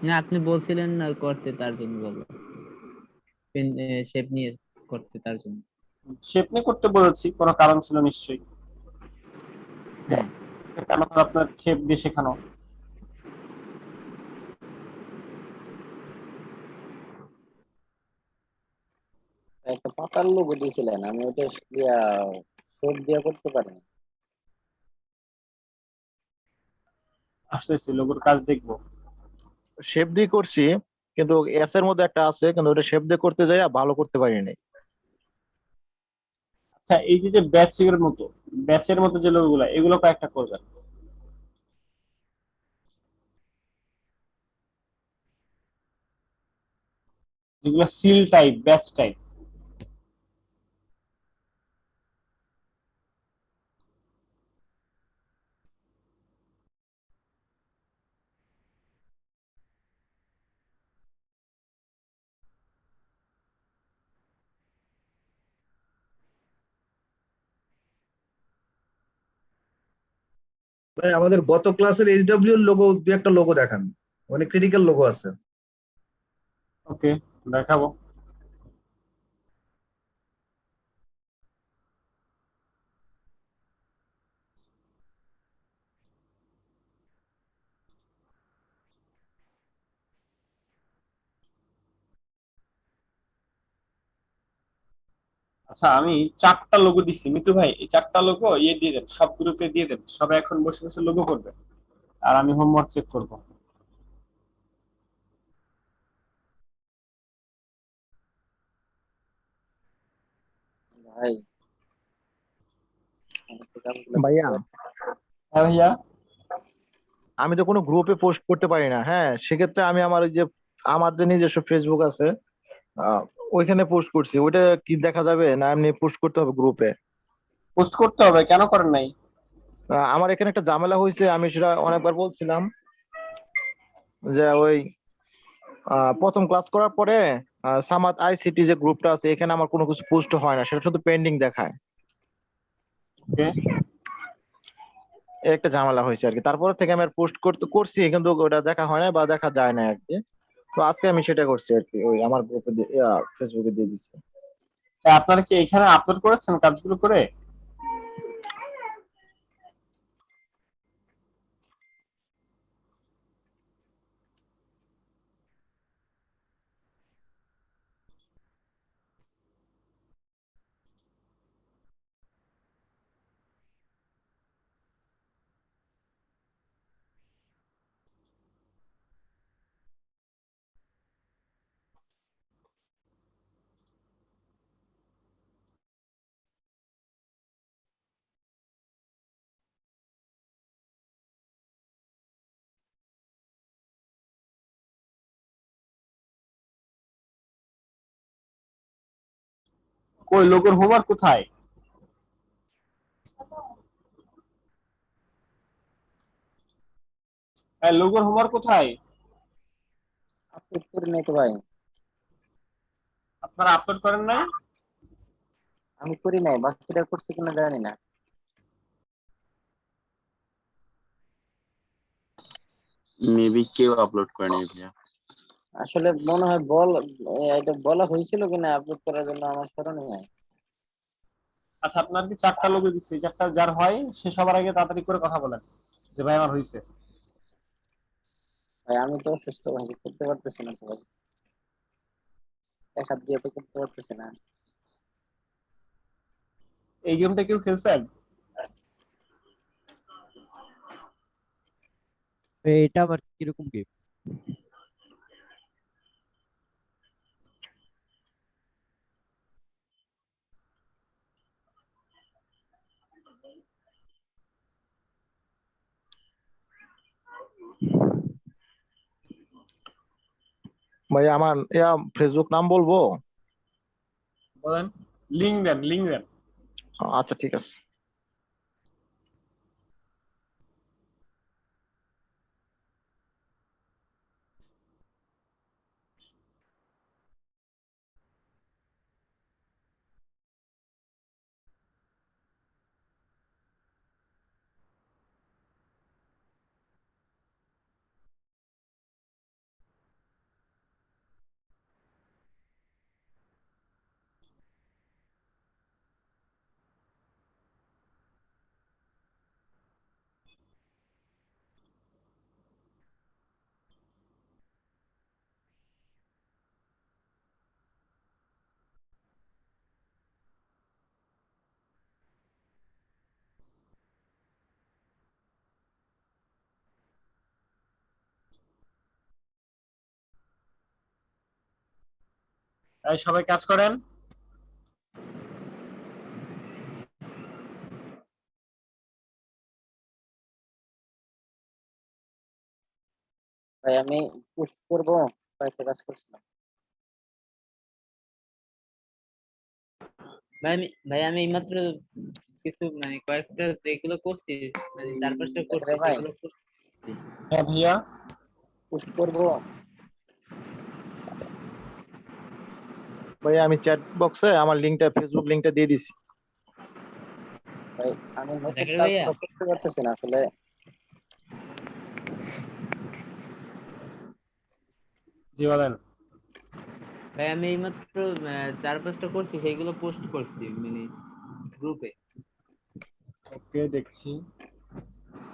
না, আপনি বলছিলেন না করতে, তার জন্য বলবো পেন শেপ নিয়ে করতে, তার জন্য। শেপ নিয়ে করতে বলেছি, কোনো কারণ ছিল নিশ্চয়ই, হ্যাঁ। কেন আপনার শেপ দিয়ে শেখানো। একটা পাতার লোগো দিয়েছিলেন, আমি ওটা শেপ দিয়ে করতে পারি না। আসতেছি, লোগোর কাজ দেখবো। শেপ দিয়ে করছি, কিন্তু এস এর মধ্যে একটা আছে, কিন্তু ওটা শেপ দিয়ে করতে যাই ভালো করতে পারিনি। আচ্ছা, এই যে যে ব্যাচের মতো যে লোগোগুলো, এগুলো কয়েকটা করবেন। যেগুলো সিল টাইপ, ব্যাচ টাইপ। ভাই আমাদের গত ক্লাসের এইচডব্লিউ এর লোগো, দু একটা লোগো দেখান, অনেক ক্রিটিক্যাল লোগো আছে। ওকে, দেখাবো। আচ্ছা, আমি 4টা লোগো দিছি মিতু ভাই, এই 4টা লোগো ইয়ে দিয়ে দেন, সব গ্রুপে দিয়ে দেন, সবাই এখন বসে বসে লোগো করবে আর আমি হোমওয়ার্ক চেক করব। ভাই আমি তো কাজগুলো ভাইয়া, করতে পারছি না। হ্যাঁ ভাইয়া। আমি তো কোনো গ্রুপে পোস্ট করতে পারি না। হ্যাঁ, সেক্ষেত্রে আমি আমার ওই যে আমার যে নিজস্ব ফেসবুক আছে, আহ, ওইখানে পোস্ট করছি, ওইটা কি দেখা যাবে না এমনি পোস্ট করতে হবে গ্রুপে? পোস্ট করতে হবে, কেন করেন নাই? আমার এখানে একটা ঝামেলা হয়েছে, আমি সেটা অনেকবার বলছিলাম যে ওই প্রথম ক্লাস করার পরে সামাদ আইসিটি যে গ্রুপটা আছে এখানে আমার কোনো কিছু পোস্ট হয় না, সেটা শুধু পেন্ডিং দেখায়। ওকে, এই একটা ঝামেলা হয়েছে আর কি। তারপরে থেকে আমি আর পোস্ট করছি কিন্তু ওটা দেখা হয় না বা দেখা যায় না আর কি। তো আজকে আমি সেটা করছি আর কি, ওই আমার গ্রুপে ফেসবুকে দিয়ে দিচ্ছি। আপনারা কি এখানে আপলোড করেছেন কাজগুলো করে? কই লোগোর হোমওয়ার্ক কোথায়? হ্যাঁ, লোগোর হোমওয়ার্ক কোথায়? আপলোড করি নাই তো ভাই। আপনারা আপলোড করেন নাই? আমি করি নাই, বাকিটা করছে কিনা জানি না। মেবি কেউ আপলোড করেনি ভাইয়া। আসলে মনে হয় এটা বলা হয়েছিল কিনা আপলোড করার জন্য, আমার স্মরণে নাই। আচ্ছা, আপনার কি 4টা লোগো দিচ্ছে, 4টা যার হয় সে সবার আগে তাড়াতাড়ি করে কথা বলেন যে ভাই আমার হয়েছে। ভাই আমি তো অসুস্থ, ভাই করতে পারতেছি না তো ভাই, এক হাত দিয়ে তো করতে পারতেছি না। এই গেমটা কেউ খেলছেন? এটা আবার কিরকম গেম? ভাই আমার ফেসবুক নাম বলবো? বলেন, লিংক দেন, লিংক দেন। আচ্ছা ঠিক আছে। এই সবাই কাজ করেন। ভাই আমি পোস্ট করবো, কয়েকটা কাজ করছিলাম। ভাই আমি এইমাত্র কিছু মানে কয়েকটা যেগুলো করছি, মানে 4-5টা করছি রে ভাই সেগুলো করছি। হ্যাঁ ভাইয়া, পোস্ট করবো। ভাই আমি চ্যাট বক্সে আমার লিঙ্কটা, ফেসবুক লিঙ্কটা দিয়ে দিছি। ভাই আমি নতুন জাকির ভাইয়া, কাজগুলো করতে পারতেছি না আসলে। জি বলেন। ভাই আমি এইমাত্র 4-5টা করছি, সেইগুলো পোস্ট করছি মানে গ্রুপে। ওকে, দেখছি।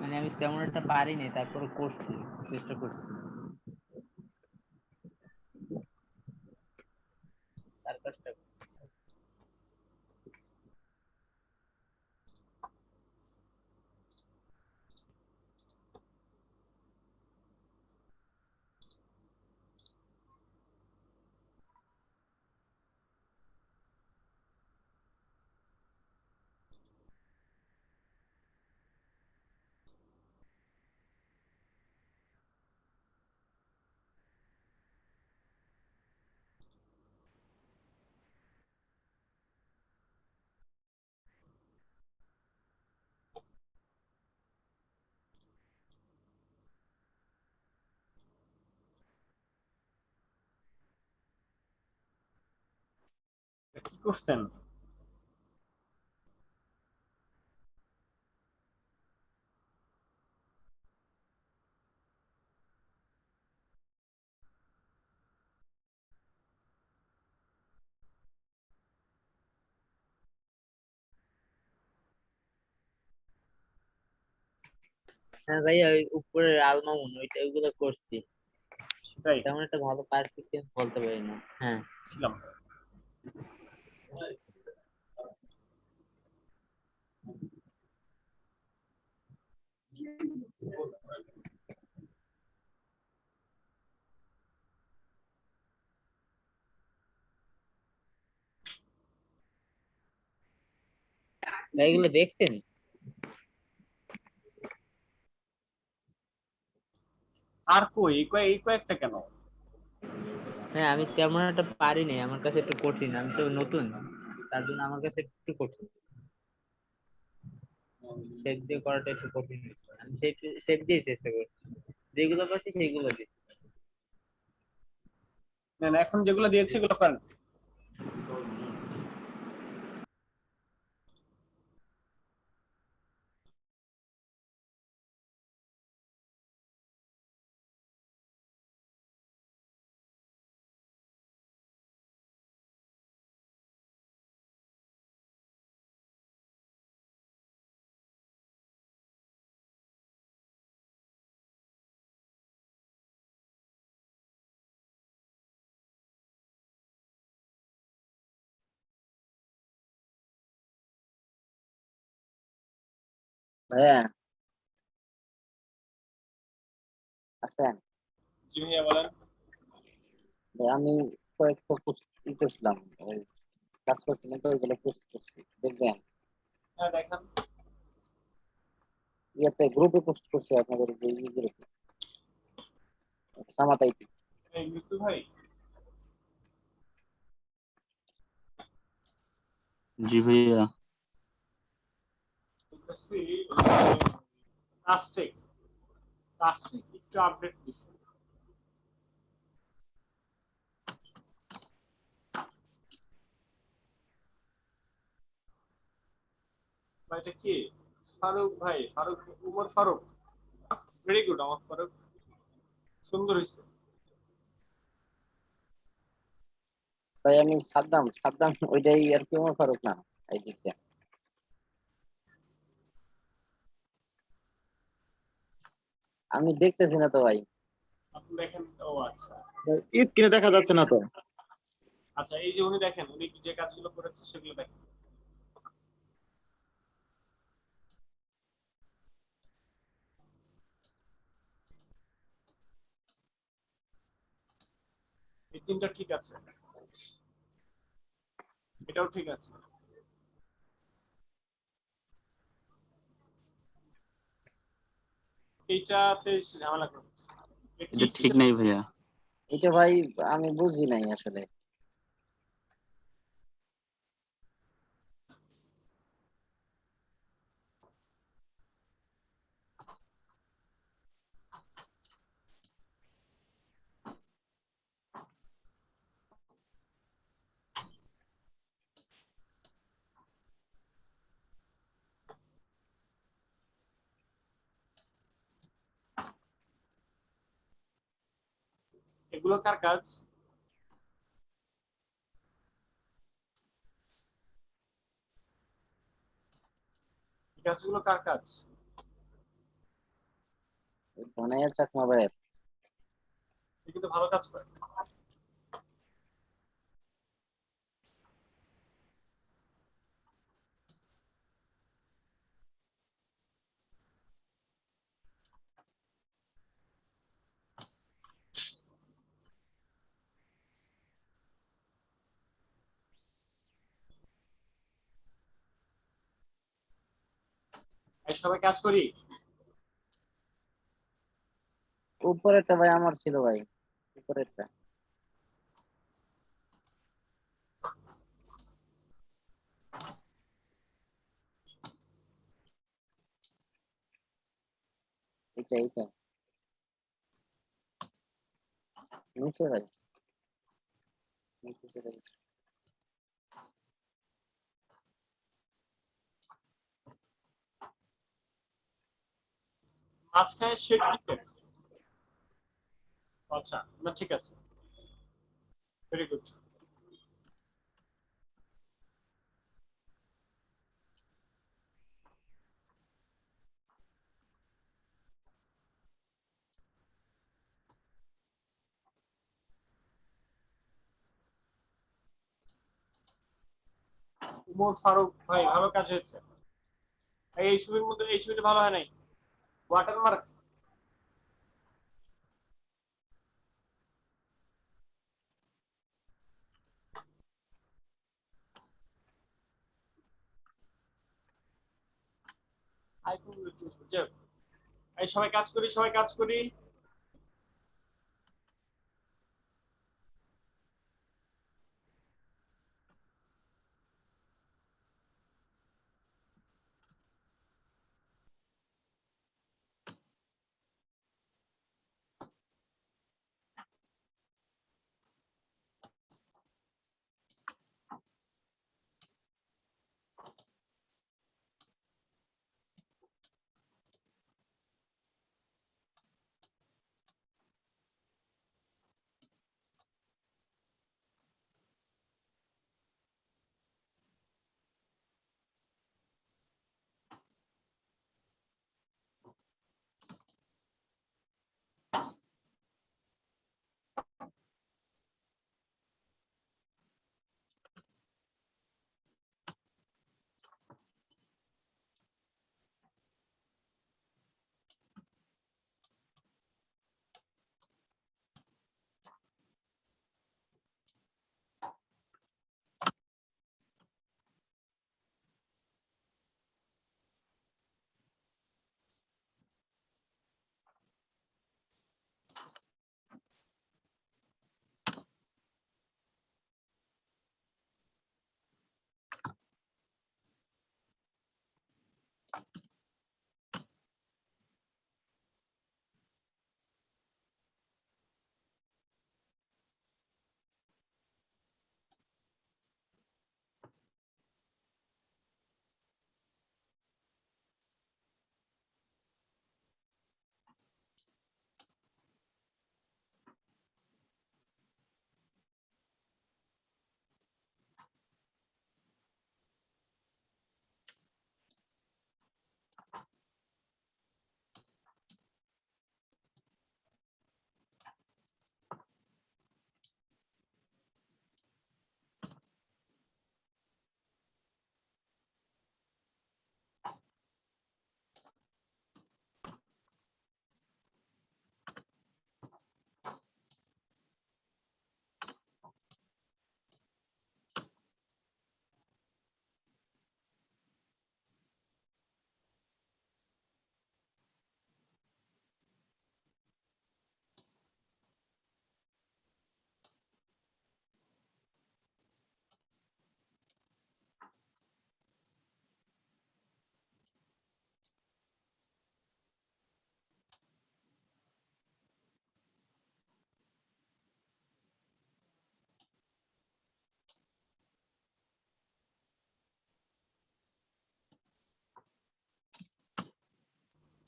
মানে আমি তেমন একটা পারিনি, তারপরে করছি, চেষ্টা করছি 4-5টা। কি করছেন? হ্যাঁ ভাইয়া, ওই উপরের আলমামুন ওইগুলো করছি। সেটাই তেমন একটা ভালো পারফেক্ট বলতে পারি না। হ্যাঁ, ছিলাম। ভাই এগুলো দেখছেন? আর কই এই কয়েকটা কেন? হ্যাঁ, আমি তেমন একটা পারি নাই, আমার কাছে একটু কঠিন, আমি তো নতুন, তার জন্য আমার কাছে একটু কঠিন। শেপ দিয়ে করাটা একটু কঠিন হচ্ছে। আমি শেপ দিয়ে চেষ্টা করছি, যেগুলো পাচ্ছি সেইগুলো দিচ্ছি। না না, এখন যেগুলো দিয়েছে এগুলো করেন। ভাইয়া আছেন? জি ভাইয়া বলেন। ভাই, আমি কয়েকটা পোস্ট করছিলাম, ওই কাজ করছিলাম তো ওইগুলো পোস্ট করছি, দেখবেন? হ্যাঁ দেখান। ইয়াতে গ্রুপে পোস্ট করছি, আপনাদের যে গ্রুপে, সামাত আইটি। এই মৃত্যু ভাই, जी भैया। বলতেছি কাস্টেক কাস্টেক একটু আপডেট দিছে। ভাইটা কি? ফারুক ভাই, ফারুক, উমর ফারুক। ভেরি গুড আমার ফারুক, সুন্দর হয়েছে। ভাই আমি সাদ্দাম সাদ্দাম ওইটাই আর কি, ওমর ফারুক না আইডিটা। আমি দেখতেছি না তো ভাই। আপনি দেখেন। ও আচ্ছা স্ক্রিনে দেখা যাচ্ছে না তো। আচ্ছা, এই যে উনি দেখেন, উনি যে কাজগুলো করেছে সেগুলো দেখেন। এই তিনটা ঠিক আছে, এটাও ঠিক আছে। এইটাতে ঝামেলা করতেছে। এ কি এটা ঠিক কিসের- नहीं भैया। এটা ভাই আমি বুঝি নাই আসলে। এগুলো কার কাজ? এই কাজগুলো কার কাজ? ধনাইয়া চাকমা ভাইয়ের। এ কিন্তু ভালো কাজ করে। এই সবাই কাজ করি। উপরেরটা ভাই আমার ছিল ভাই, উপরেরটা। এটা এইটা নিচে ভাই, নিচে চলে গেছে। মাঝখানে শেড কিসের? আচ্ছা, না ঠিক আছে, ভেরি গুড। উমর ফারুক ভাই, ভালো কাজ হয়েছে। এই ছবির মধ্যে এই ছবিটা ভালো হয় নাই, ওয়াটারমার্ক। এই সবাই কাজ করি, সবাই কাজ করি।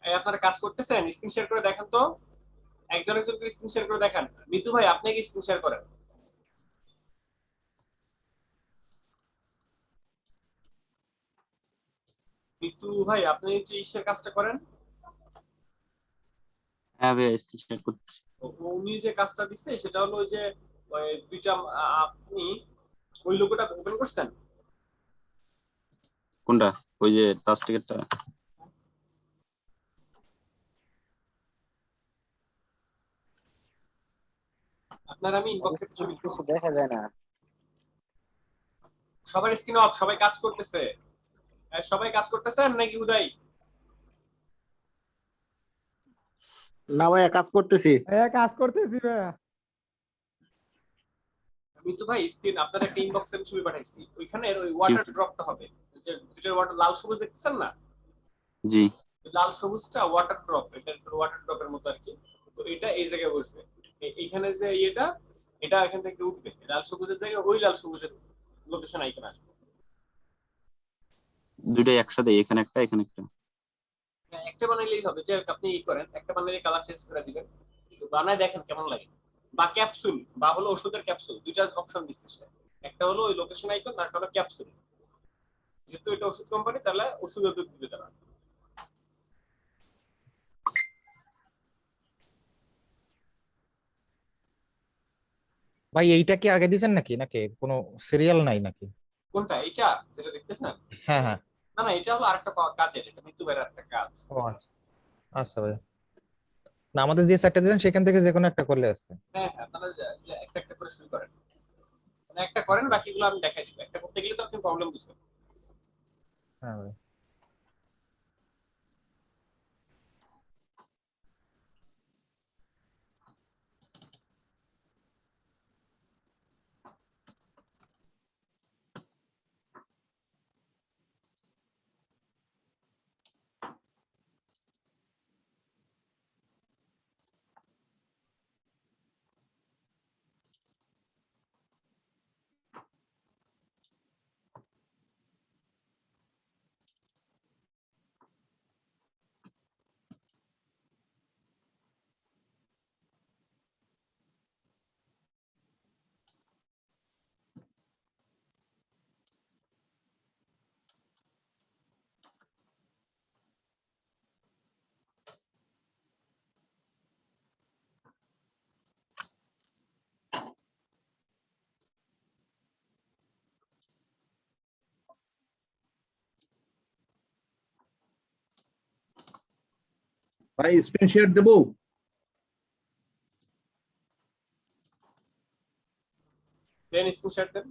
এই আপনারা কাজ করতেছেন, স্ক্রিন শেয়ার করে দেখেন তো, একজন একজন করে স্ক্রিন শেয়ার করে দেখান। মিতু ভাই, আপনি কি স্ক্রিন শেয়ার করেন? মিতু ভাই, আপনি যে ইসের কাজটা করেন, হ্যাঁ ভাইয়া, স্ক্রিন শেয়ার করতেছি। উনি যে কাজটা দিচ্ছে সেটা হলো ওই যে ওই দুইটা আপনি ওই লোগোটা ওপেন করছেন? কোনটা? ওই যে টাচ টিকেটটা? আপনার আমি ইনবক্সে ছবি দিব। কিছু দেখা যায় না। সবার স্ক্রিন অফ, সবাই কাজ করতেছে। সবাই কাজ করতেছেন নাকি উদয়? না ভাইয়া, কাজ করতেছি। ভাইয়া কাজ করতেছি ভাইয়া। মিতু ভাই, স্ক্রিন আপনার একটা ইনবক্সে ছবি পাঠাইছি, ওইখানে ওই ওয়াটার ড্রপটা হবে, যে দুইটার ওয়াটার লাল সবুজ দেখতেছেন না? জি। লাল সবুজটা ওয়াটার ড্রপ, এটা ওয়াটার ড্রপের মতো আর কি। তো এটা এই জায়গায় বসবে, এইখানে যে এটা, এটা এখান থেকে উঠবে, লাল সবুজের জায়গায় ওই লাল সবুজের লোকেশন আইকন আসবে। দুইটাই একসাথে, এখানে একটা এখানে একটা। একটা বানাইলেই হবে, যে আপনি ই করেন, একটা বানাইলে কালার চেঞ্জ করে দিবেন, তো বানায় দেখেন কেমন লাগে। বা ক্যাপসুল, বা হলো ওষুধের ক্যাপসুল, দুইটা অপশন দিচ্ছে সে। একটা হলো ওই লোকেশন আইকন, আর একটা হলো ক্যাপসুল। যেহেতু এটা ওষুধ কোম্পানি, তাহলে ওষুধের দুধ দিবে তারা। ভাই এইটা কি আগে দিছেন নাকি নাকি কোনো সিরিয়াল নাই নাকি? কোনটা, এইটা যেটা দেখতেছেন? হ্যাঁ হ্যাঁ। না না, এটা হলো আরেকটা কাজের, এটা মৃত্যু বাইরের একটা কাজ। ও আচ্ছা। আচ্ছা ভাই, না আমাদের যে চারটা দিয়েছেন সেখান থেকে যে কোনো একটা করলে আছে। হ্যাঁ হ্যাঁ, আপনারা যে একটা একটা করে শুরু করেন, মানে একটা করেন, বাকিগুলো আমি দেখাই দিব। একটা করতে গেলে তো আপনি প্রবলেম বুঝবেন। হ্যাঁ ভাই। ভাই স্ক্রিন শেয়ার দেবো? দেন স্ক্রিনশট দেন।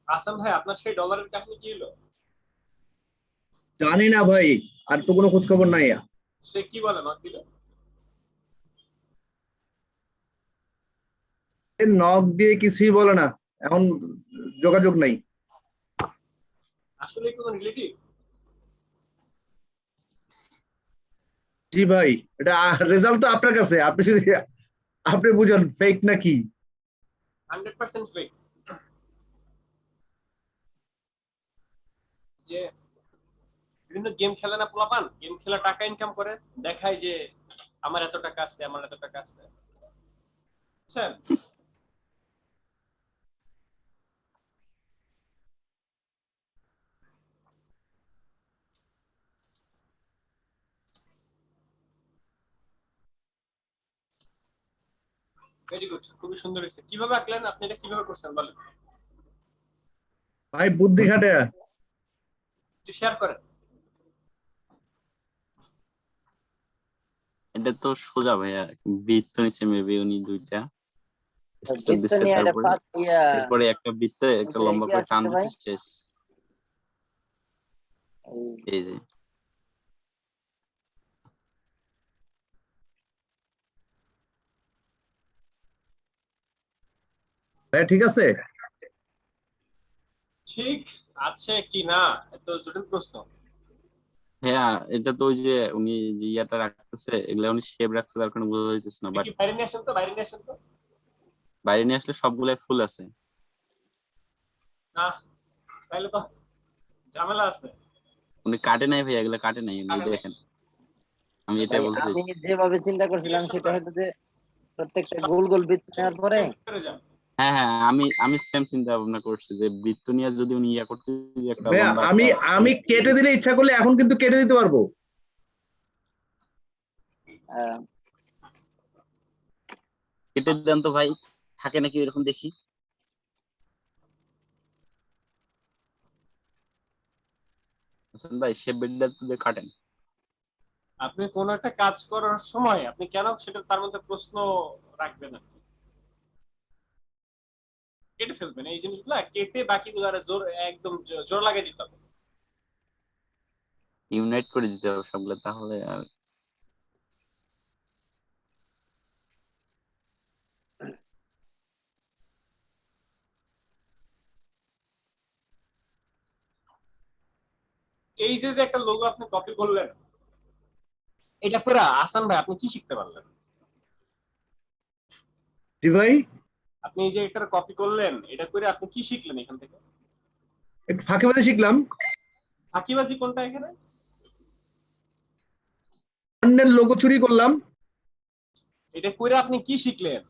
আসাম ভাই, আপনার সেই ডলারের কাহিনী কি হলো? জানি না ভাই, আর তো কোনো খোঁজ খবর নাই। সে কি বলে নক দিলে? নক দিয়ে কিছুই বলে না, এখন যোগাযোগ নাই। আসলে কোনো রিলেটিভ? জি ভাই, এটা রেজাল্ট তো আপনার কাছে, আপনি যদি আপনি বুঝুন ফেক নাকি। 100% ফেক। যে বিভিন্ন গেম খেলে না পোলাপান, গেম খেলা টাকা ইনকাম করে, দেখায় যে আমার এত টাকা আছে, আমার এত টাকা আছে, বুঝছেন? ভেরি গুড, খুবই সুন্দর হয়েছে। কিভাবে আঁকলেন আপনি, এটা কিভাবে করছেন বলেন, ভাই বুদ্ধি খাটে। একটু শেয়ার করেন। এটা তো সোজা ভাইয়া, বৃত্ত নিচে মেবি উনি দুইটা স্ট্রোক বৃত্ত দিচ্ছে, নিয়ে এটা তারপরে ইয়া এরপরে একটা বৃত্তে একটা এটা লম্বা কি করে আছে টান তো ভাই? দিচ্ছে, শেষ। এই এই যে ভাই ঠিক আছে। ঠিক আছে কি না, এত জটিল প্রশ্ন? হ্যাঁ, এটা তো ওই যে উনি যে ইয়াটা রাখতেছে, এগুলা উনি শেপ রাখছে, তার কারণে বোঝা যাইতেছে না, আপনি বাট কি বাইরে নিয়ে আসেন তো, বাইরে নিয়ে আসেন তো। বাইরে নিয়ে আসলে সবগুলাই ফুল আছে। না, তাহলে তো ঝামেলা আছে। উনি কাটে নাই ভাইয়া, এগুলা কাটে নাই, উনি কাটে নাই। দেখেন, আমি এটাই ভাই বলতে আমি চাইছি। যেভাবে চিন্তা করছিলাম সিলেকশন সেটা করেন, হলো যে প্রত্যেকটা গোল গোল বৃত্ত নেওয়ার পরে করে যান। হ্যাঁ হ্যাঁ, আমি আমি সেম চিন্তা ভাবনা করছি যে বৃত্ত নিয়ে যদি উনি ইয়া করতে, যে একটা ভাইয়া লম্বা আমি একটা আমি কেটে দিলে ইচ্ছা করলে এখন কিন্তু কেটে দিতে পারবো। আহ, কেটে দেন তো ভাই, থাকে নাকি এরকম দেখি। হাসান ভাই, শেপ বিল্ডার তো দিয়ে কাটেন। আপনি কোন একটা কাজ করার সময় আপনি কেন সেটা তার মধ্যে প্রশ্ন রাখবেন আর কি? কেটে ফেলবেন এই জিনিসগুলো, কেটে বাকিগুলো জোর একদম জোর লাগিয়ে দিতে হবে। ইউনাইট করে দিতে হবে সবগুলো, তাহলে আর এই যে যে একটা লোগো আপনি কপি করলেন, এটা পুরা আসান ভাই আপনি কি শিখতে পারলেন? জি ভাই, আপনি এই যে এটার কপি করলেন, এটা করে আপনি কি শিখলেন এখান থেকে? একটু ফাঁকিবাজি শিখলাম। ফাঁকিবাজি কোনটা এখানে? অন্যের লোগো চুরি করলাম। এটা করে আপনি কি শিখলেন?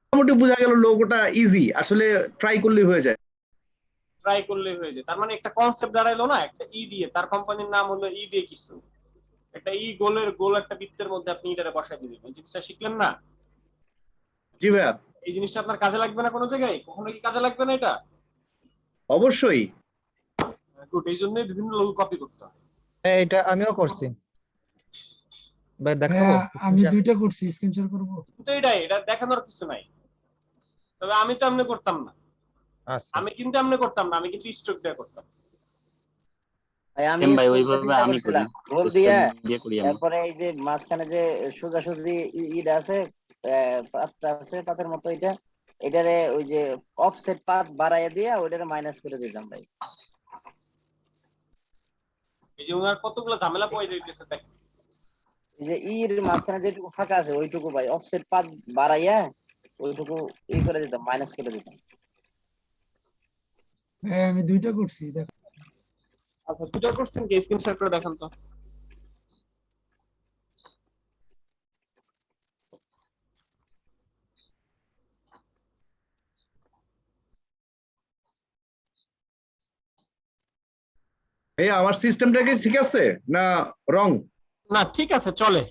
মোটামুটি বোঝা গেল লোগোটা ইজি, আসলে ট্রাই করলেই হয়ে যায়। ট্রাই করলে হয়ে যায়, তার মানে একটা কনসেপ্ট দাঁড়াইলো না, একটা ই দিয়ে, তার কোম্পানির নাম হলো ই দিয়ে কিছু, একটা ই গোলের গোল একটা বৃত্তের মধ্যে আপনি এটারে বসাই দিবেন, এই জিনিসটা শিখলেন না? জি ভাইয়া, এই জিনিসটা আপনার কাজে লাগবে না কোনো জায়গায়? কখনো কি কাজে লাগবে না এটা? অবশ্যই। গুড, এই জন্যই বিভিন্ন লোগো কপি করতে হয়। হ্যাঁ, এটা আমিও করছি ভাই, দেখাবো ভাইয়া আমি screenshot? দুইটা করছি, স্ক্রিন শেয়ার করবো? কিন্তু এটা দেখানোর কিছু নাই, তবে আমি তো এমনি করতাম না, আচ্ছা, আমি কিন্তু এমনি করতাম না, আমি কিন্তু স্ট্রোক দিয়ে করতাম। ভাই আমি সেম ভাই স্কুলটা ওইভাবে চিন্তা আমি করি, করছিলাম গোল স্টেপ দিয়ে, দিয়ে করি আমি। এরপরে এই যে মাঝখানে যে সোজাসুজি ইটা আছে, পাতটা আছে, পাতের মতো এটা, এটারে ওই যে অফসেট পাত বাড়াইয়া দিয়ে ওইটারে মাইনাস করে দিতাম ভাই। এই যে ওনার কতগুলো ঝামেলা পড়ে যাইতেছে দেখেন। এই যে ইর মাঝখানে যেটুকু ফাঁকা আছে ওইটুকু ভাই অফসেট পাত বাড়াইয়া ওইটুকু করে দিতাম, মাইনাস করে দিতাম। ভাইয়া আমি দুইটা করছি, দেখ। আচ্ছা, দুটো করছেন কি? স্ক্রিন শেয়ার করে দেখান তো। ভাইয়া আমার সিস্টেমটা কি ঠিক আছে না রং? না ঠিক আছে, চলে,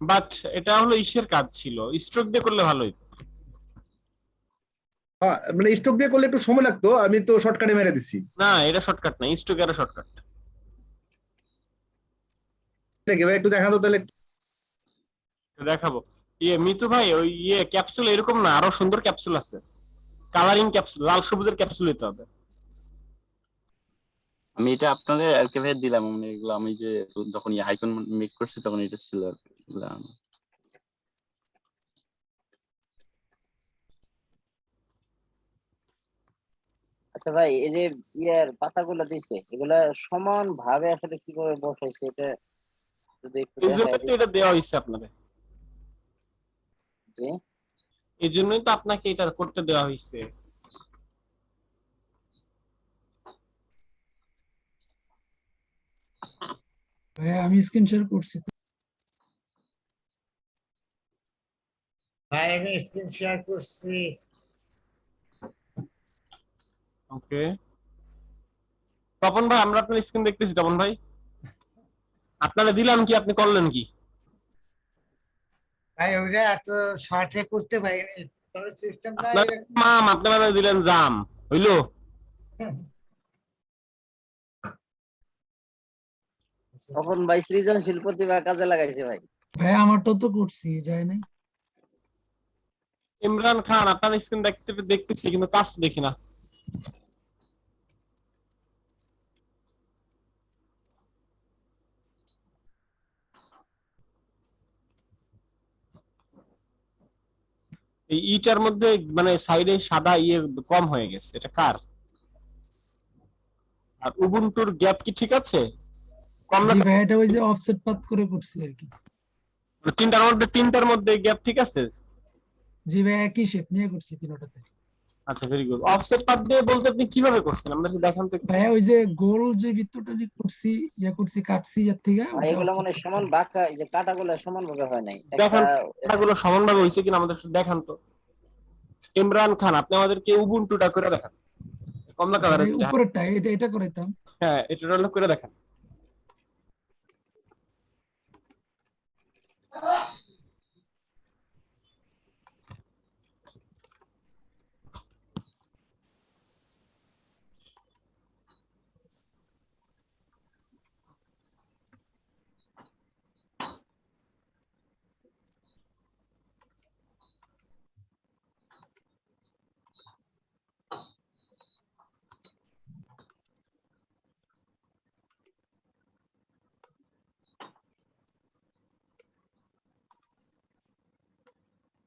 বাট এটা হলো ইসের কাজ ছিল, স্ট্রোক দিয়ে করলে ভালো হতো। মানে স্ট্রোক দিয়ে করলে একটু সময় লাগতো, আমি তো শর্টকাটে মেরে দিছি। না এটা শর্টকাট না, স্ট্রোক এর শর্টকাট। ঠিক আছে ভাই, একটু দেখা তো তাহলে। দেখাবো। মিতু ভাই, ওই ক্যাপসুল এরকম না, আরো সুন্দর ক্যাপসুল আছে, কালারিং ক্যাপসুল, লাল সবুজের ক্যাপসুল হতে হবে। আমি এটা আপনাদের আর কে ভাই দিলাম, মানে এগুলো আমি যে যখন হাইকন মেক করছি তখন এটা ছিল আর কি, এগুলা আচ্ছা ভাই, এই যে পাতাগুলো দিছে এগুলা সমান ভাবে আসলে কিভাবে বসাইছে এটা যদি একটু এই দেখাই জন্যই তো দিত। এটা দেওয়া হয়েছে আপনাদের, জি এই জন্যই তো আপনাকে এটা করতে দেওয়া হয়েছে। ভাইয়া আমি স্ক্রিন শেয়ার করছি। ভাই আমি স্ক্রিন শেয়ার করছি। ওকে, তপন ভাই আমরা আপনার স্ক্রিন দেখতেছি। তপন ভাই আপনারা দিলাম কি, আপনি করলেন কি? ভাই ওইটা এত শর্টে করতে পারিনি, তবে সিস্টেমটা আপনার এরকম। মাম, আপনারা দিলেন জাম, হইলো? তখন ভাই সৃজনশীল প্রতিভা কাজে লাগাইছে ভাই। ভাইয়া আমারটা তো করছি, যায় নাই। ইমরান খান আপনার স্ক্রিন দেখতেছি কিন্তু কাজ দেখি না। এই ইটার মধ্যে মানে সাইডে সাদা কম হয়ে গেছে, এটা কার? আর উবুন্টুর গ্যাপ কি ঠিক আছে? কম না? জি ভাইয়া এটা ওই যে অফসেট পাত করে করছি আর কি। তিনটার মধ্যে গ্যাপ ঠিক আছে? জি ভাইয়া একই শেপ নিয়ে করছি তিনটাতে। আচ্ছা, ভেরি গুড। অফসেট পাত দিয়ে বলতে আপনি কিভাবে করছেন আমাদেরকে দেখান তো একটু। ভাইয়া ওই যে গোল যে বৃত্তটা যে করছি, করছি কাটছি এর থেকে ভাই ওটা এগুলো offset মনে হয় পাত সমান করে। বাঁকা, এই যে কাটাগুলো সমান ভাবে হয় নাই একটা। দেখান গুলো সমানভাবে হয়েছে কিনা আমাদের একটু দেখান তো। ইমরান খান আপনি আমাদেরকে উবুন্টুটা করে দেখান, কমলা আচ্ছা কালারের ভাই যেটা। উপরেরটা এটা করাইতাম। হ্যাঁ, এটা হলো করে দেখান।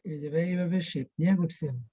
এই যে ভাই এইভাবে শেপ নিয়ে করছি আমি।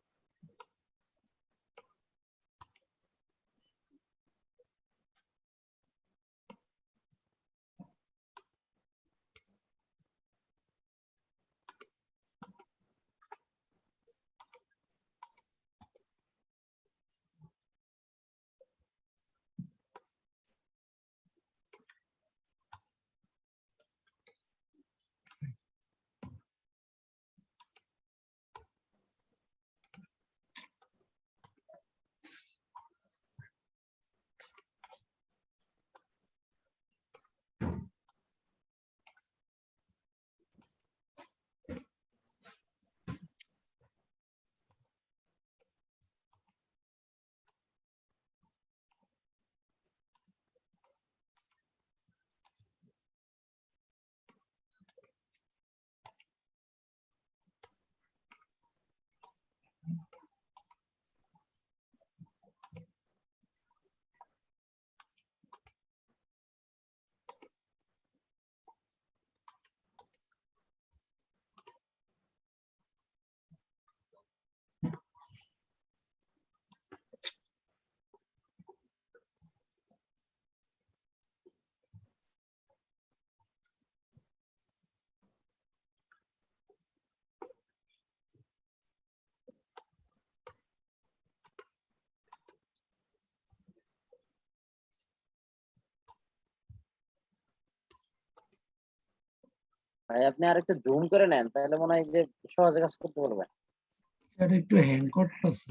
ভাই আপনি আর একটু জুম করে নেন, তাহলে মনে হয় যে সহজে কাজ করতে পারবেন। এটা একটু হ্যাং করতেছে।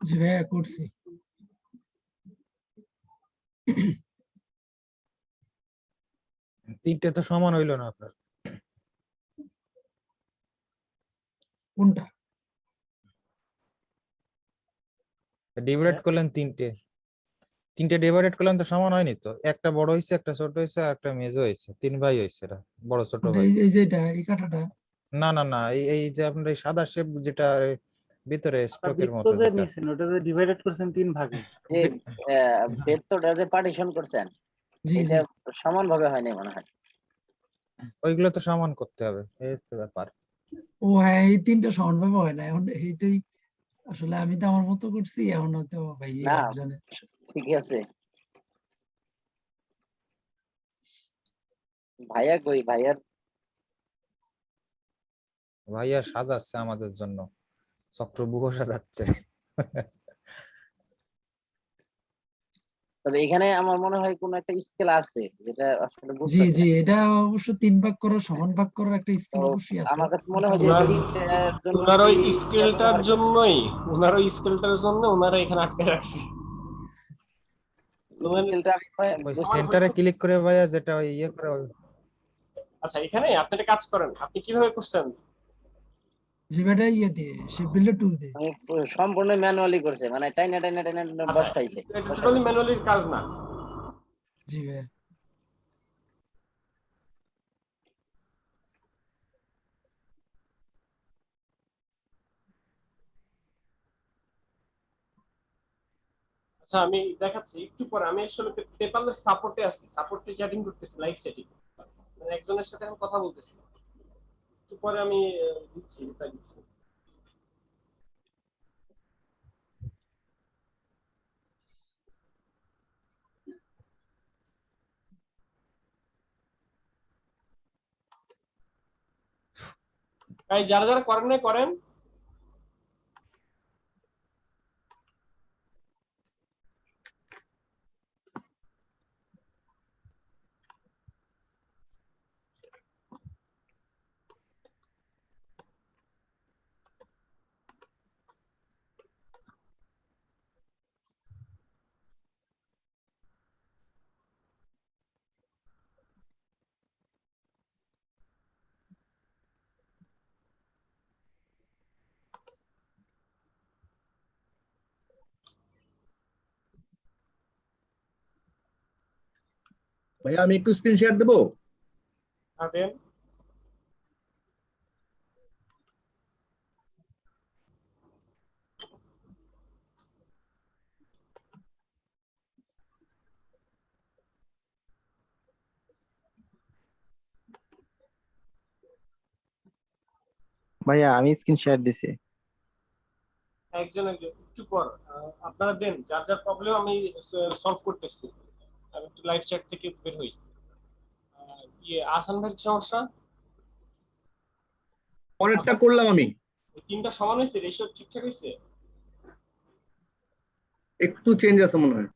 জি ভাইয়া করছি। তিনটে তো সমান হইলো না আপনার। কোনটা? ডিভাইড করলেন তিনটে, ডিভাইডেড করলেন তো সমান হয়নি তো, একটা বড় হয়েছে, একটা ছোট হয়েছে, আর একটা মেজো হয়েছে, 3 ভাই হয়েছে, এটা বড় ছোট কোনটা? ভাই। এই যেটা এই কাটাটা? না না না, এই যে আপনার এই সাদা শেপ যেটা ভিতরে আপনার স্ট্রোকের বৃত্ত মতো যে যেটা, নিছেন ওটাতে ডিভাইডেড করছেন 3 ভাগে। যে বেত্তটা যে পার্টিশন করছেন জি এটা জি। সমান ভাবে হয়নি মনে হয়। ওইগুলো তো সমান করতে হবে, এই হচ্ছে ব্যাপার। ও হ্যাঁ, এই তিনটা সমানভাবে হয় না এখন, এইটাই আসলে আমি তো আমার মতো করছি, এখন হয়তো ভাই না জানে। ঠিকই আছে। ভাইয়া কই? ভাইয়া সাজাচ্ছে আমাদের জন্য, চক্রব্যূহ সাজাচ্ছে। তবে এখানে আমার মনে হয় কোন একটা স্কেল আছে যেটা আসলে জি বুঝতেছি জি, না। এটা অবশ্য 3 ভাগ করা, সমান ভাগ করার একটা তো স্কেল অবশ্যই আছে। আমার কাছে মনে হয় কিন্তু যে ওনার তিনটার জন্য ওনার কি ওই ইয়া করতে স্কেলটার পারে কিছু? জন্যই ওনার ওই স্কেলটার জন্য ওনারা এখানে আটকে রাখছে। ওনার- স্কেলটা ওই বুঝতে আমার সেন্টারে হচ্ছে- ক্লিক করে ভাইয়া যেটা ওই ইয়ে করে আচ্ছা এখানে আপনি একটা কাজ করেন, আপনি কিভাবে করছেন? জি ভাইটা ইয়ে দিয়ে, সে বিল্ডার টুল দিয়ে। আমি সম্পূর্ণ ম্যানুয়ালি করছে, মানে টাইনা টাইনা টাইনা টাইনা আচ্ছা বসাইছে এটা টোটালি বসাইছে। ম্যানুয়ালির কাজ না। জি ভাই। আচ্ছা আমি দেখাচ্ছি একটু পরে, আমি আসলে পেপালের সাপোর্টে আছি, সাপোর্টে চ্যাটিং করতেছি, লাইভ চ্যাটিং, মানে একজনের সাথে আমি কথা বলতেছি। একটু পরে আমি দিচ্ছি, রিপ্লাই দিচ্ছি। তাই যারা যারা করেন না করেন। ভাইয়া আমি একটু স্ক্রিন শেয়ার দেবো। আর দেন ভাইয়া আমি স্ক্রিন শেয়ার দিছি। একজন একজন একটু পর আপনারা দেন, যার যার প্রবলেম আমি সলভ করতেছি। আমি একটু লাইভ চ্যাট থেকে বের হই। ইয়ে আসান ভাই কি সমস্যা? পরেরটা করলাম আমি, এই তিনটা সমান হয়েছে, রেশিও ঠিকঠাক হয়েছে? একটু চেঞ্জ আছে মনে হয়।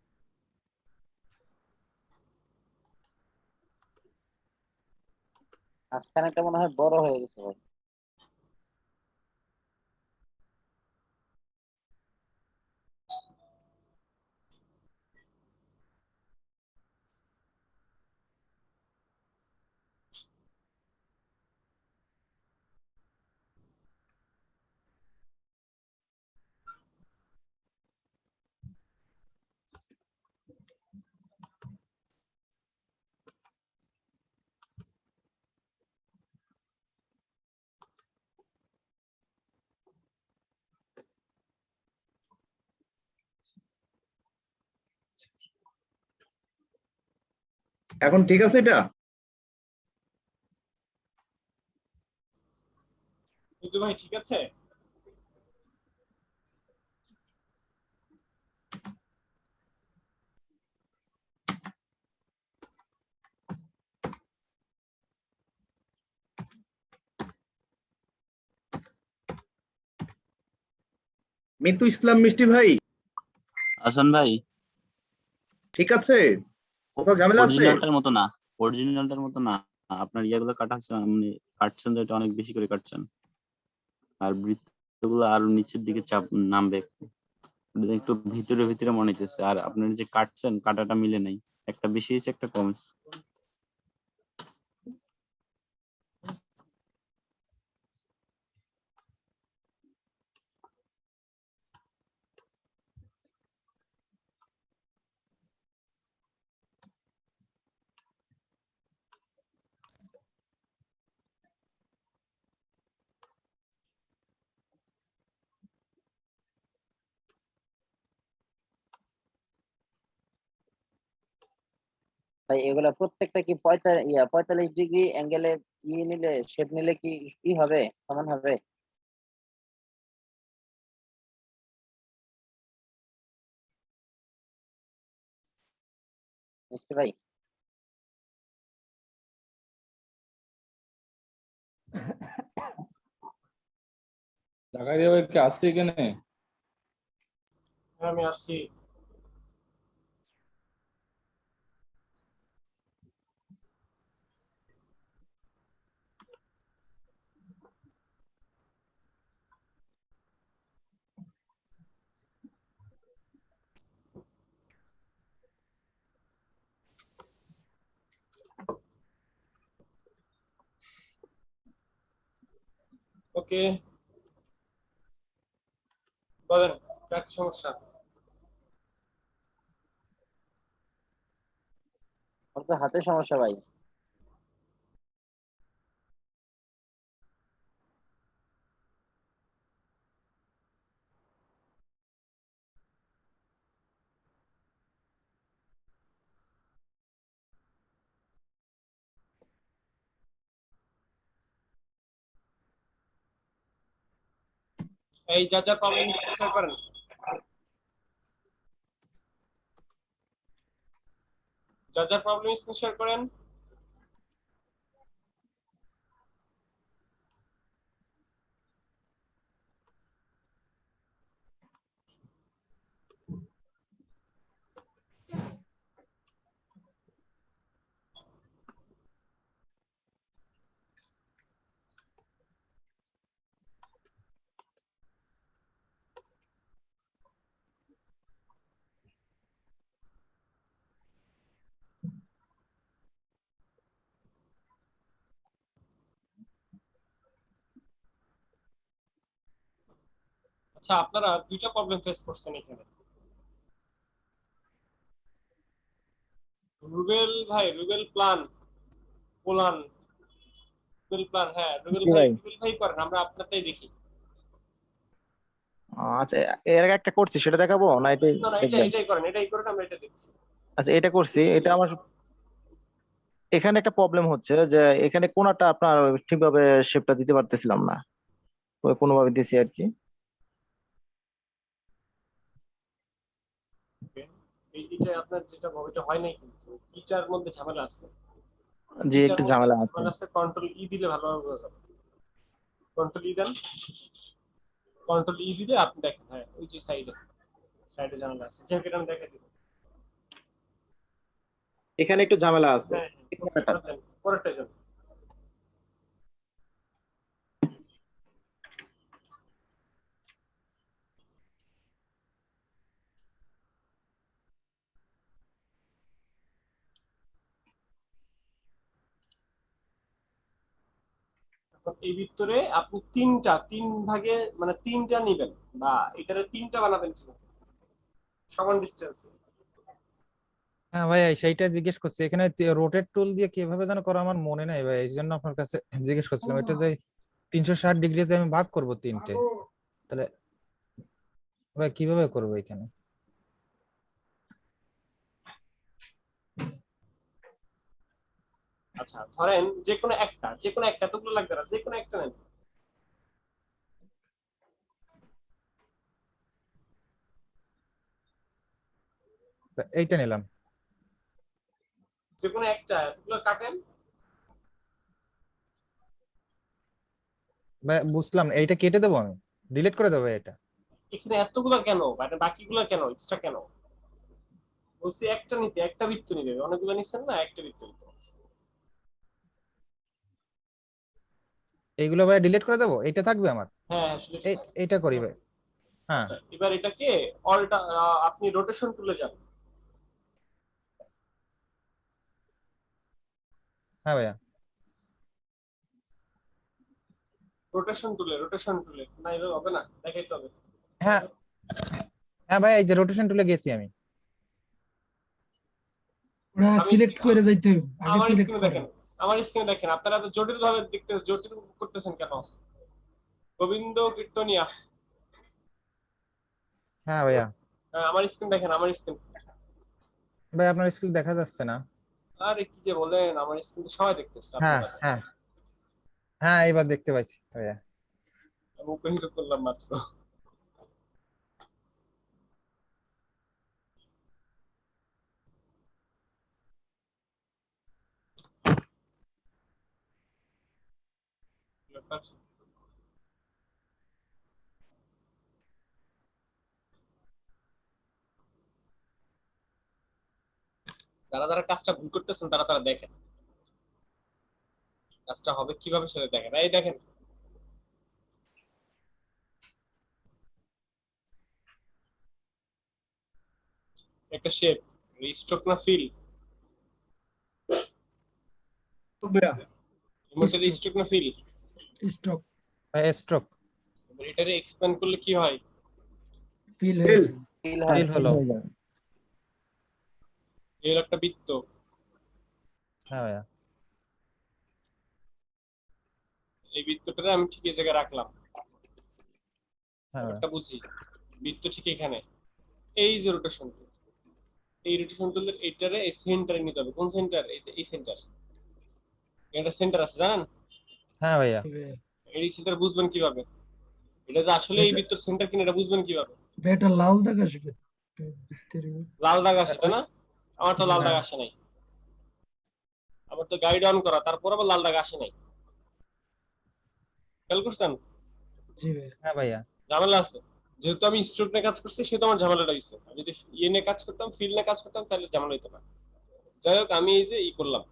মাঝখানেটা মনে হয় বড় হয়ে গেছে ভাই। এখন ঠিক আছে এটা? কিন্তু ভাই ঠিক আছে? মিতু ইসলাম মিষ্টি ভাই আসান ভাই, ঠিক আছে? কোথাও ঝামেলা আছে? অরিজিনালটার মতো না, অরিজিনালটার মতো না। আপনার ইয়াগুলো কাটাচ্ছে, মানে কাটছেন তো এটা অনেক বেশি করে কাটছেন, আর বৃত্তগুলো আরো নিচের দিকে চাপ নামবে একটু। একটু ভিতরে ভিতরে মনে হইতেছে, আর আপনার যে কাটছেন কাটাটা মিলে নাই, একটা বেশি হয়েছে একটা কম হয়েছে। তাই এগুলা প্রত্যেকটা কি 45 ডিগ্রি অ্যাঙ্গেলে নিলে শেপ নিলে কি হবে, সমান হবে? বুঝতে ভাই? জাকারিয়া ভাই কি আসছে এখানে? হ্যাঁ, আমি আছি। ওকে, বলেন কার কি সমস্যা? আমার তো হাতে সমস্যা ভাই। এই যা যা প্রবলেম শেয়ার করেন। যা যা প্রবলেম শেয়ার করেন। আচ্ছা, আপনারা দুইটা প্রবলেম ফেস করছেন এখানে। রুবেল প্লান, হ্যাঁ রুবেল জি ভাই। ভাই করেন, আমরা আপনারটাই দেখি। আচ্ছা, এর আগে একটা করছি, সেটা দেখাবো না এটাই না না, দেখবেন? এটাই করেন, আমরা এটা দেখছি। আচ্ছা, এটা করছি, এটা আমার এখানে একটা প্রবলেম হচ্ছে যে এখানে কোনাটা আপনার ঠিকভাবে শেপটা দিতে পারতেছিলাম না, ওই কোনোভাবে দিছি আর কি। এইটা আপনার যেটা এটা হয় নাই, কিন্তু এটার মধ্যে ঝামেলা আছে। যে এটার একটু মধ্যে ঝামেলা আছে। ঝামেলা আছে, কন্ট্রোল ই দিলে ভালোভাবে বোঝা যাবে। কন্ট্রোল ই দেন, কন্ট্রোল ই দিলে আপনি দেখেন, হ্যাঁ ওই যে সাইডে ঝামেলা আছে, যেটা আমি দেখাই দিব। এখানে একটু ঝামেলা আছে। হ্যাঁ ওকে, ওটা দেন, পরেরটা যান। এখন এই ভিতরে আপনি তিন ভাগে মানে তিনটা নিবেন, বা এটারে তিনটা বানাবেন কিভাবে সমান ডিস্টেন্স। হ্যাঁ ভাই, সেইটা জিজ্ঞেস করছি। এখানে রোটেট টুল দিয়ে কিভাবে যেন করা আমার মনে নাই ভাই, এই জন্য আপনার কাছে জিজ্ঞেস করছিলাম। এটা যে 360 ডিগ্রিতে আমি ভাগ করব তিনটে, তাহলে ভাই কিভাবে করবো এখানে? আচ্ছা ধরেন যে কোনো একটা টুকরো লাগবে না, যে কোনো একটা নেন। এইটা নিলাম যে কোনো একটা টুকরো কাটেন। ভাই, বুঝলাম। এইটা কেটে দেবো, আমি ডিলিট করে দেবো এটা? এখানে এতগুলা কেন, মানে বাকিগুলা কেন, এক্সট্রা কেন? বলছি একটা নিতে, একটা বৃত্ত নিবে, অনেকগুলো নিচ্ছেন না, একটা বৃত্ত নিতে বলছি। এইগুলো ভাই ডিলিট করে দেবো, এটা থাকবে আমার? হ্যাঁ আসলে ঠিক আছে। এইটা করি ভাই। হ্যাঁ আচ্ছা এবার এটাকে অল্টা আপনি রোটেশন টুলে যান। হ্যাঁ ভাইয়া, রোটেশন টুলে না এভাবে হবে না, দেখাইতে হবে। হ্যাঁ হ্যাঁ ভাইয়া, এই যে রোটেশন টুলে গেছি আমি। ওরা আমি সিলেক্ট করে যাইতে হইব, আগে আমার সিলেক্ট স্ক্রিনে করে। দেখেন, আমার স্ক্রিনে দেখেন, আপনারা তো জটিল ভাবে দেখতে জটিল করতেছেন কেন? গোবিন্দ কীর্তনিয়া, হ্যাঁ ভাইয়া, আমার স্ক্রিন দেখেন, আমার স্ক্রিন। ভাই আপনার স্কুল দেখা যাচ্ছে না। আরে কি যে বলেন, আমার স্ক্রিন তো সবাই দেখতেছে, হ্যাঁ আপনারা হ্যাঁ হ্যাঁ, এবার দেখতে পাইছি ভাইয়া। আমি ওপেন করলাম মাত্র। যারা যারা কাজটা ভুল করতেছেন তারা তারা দেখেন কাজটা হবে কিভাবে সেটা দেখেন। এই দেখেন একটা শেপ, স্ট্রোক না ফিল, মোটর স্ট্রোক না ফিল, স্টক স্ট্রোক এটারে এক্সপ্যান্ড করলে কি হয়? ফিল হয়ে যায়। ফিল হলো। এই হলো একটা বৃত্ত। হ্যাঁ ভাইয়া, এই বৃত্তটা আমি ঠিক এই জায়গায় রাখলাম, হ্যাঁ ভাইয়া, একটা বুঝি বৃত্ত ঠিক এখানে। এই যে রোটেশন, এই রোটেশন টুল এইটারে এই সেন্টারে নিতে হবে। কোন সেন্টার? এই যে এই সেন্টার, এটা সেন্টার আছে জানেন? হ্যাঁ ভাইয়া, এই সেন্টার বুঝবেন কিভাবে? এটা যে আসলে এই বৃত্তের সেন্টার কিনা এটা বুঝবেন কিভাবে? এটা লাল দাগ আসবে ভিতরে। লাল দাগ আসে তাই না? আমার তো লাল দাগ হ্যাঁ। আসে নাই, আমার তো গাইড অন করা, তারপর আবার লাল দাগ আসে নাই। খেয়াল করছেন? জি ভাই। হ্যাঁ ভাইয়া, ঝামেলা আছে। যেহেতু আমি স্ট্রোক নিয়ে কাজ করছি সেহেতু আমার ঝামেলাটা হইছে। আমি যদি ইয়ে নিয়ে কাজ করতাম, ফিল নিয়ে কাজ করতাম, তাহলে ঝামেলা হইতো না। যাই হোক, আমি এই যে ই করলাম,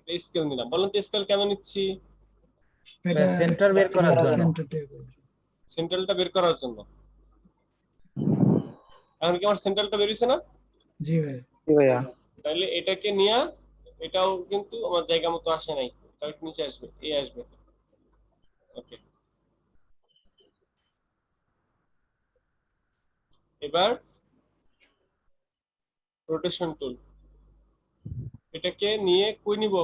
স্কেল নিলাম। বলেন তো স্কেল কেন নিচ্ছি? এটা সেন্টার বের করার জন্য। সেন্টারটা সেন্ট্রালটা বের করার জন্য। এখন কি আমার সেন্ট্রালটা বের হইছে না? জি ভাই। জি ভাইয়া, তাহলে এটাকে নিয়ে, এটাও কিন্তু আমার জায়গা মতো আসে নাই, তাহলে নিচে আসবে, এই আসবে। ওকে, এবার রোটেশন টুল, এটাকে নিয়ে কই নিব?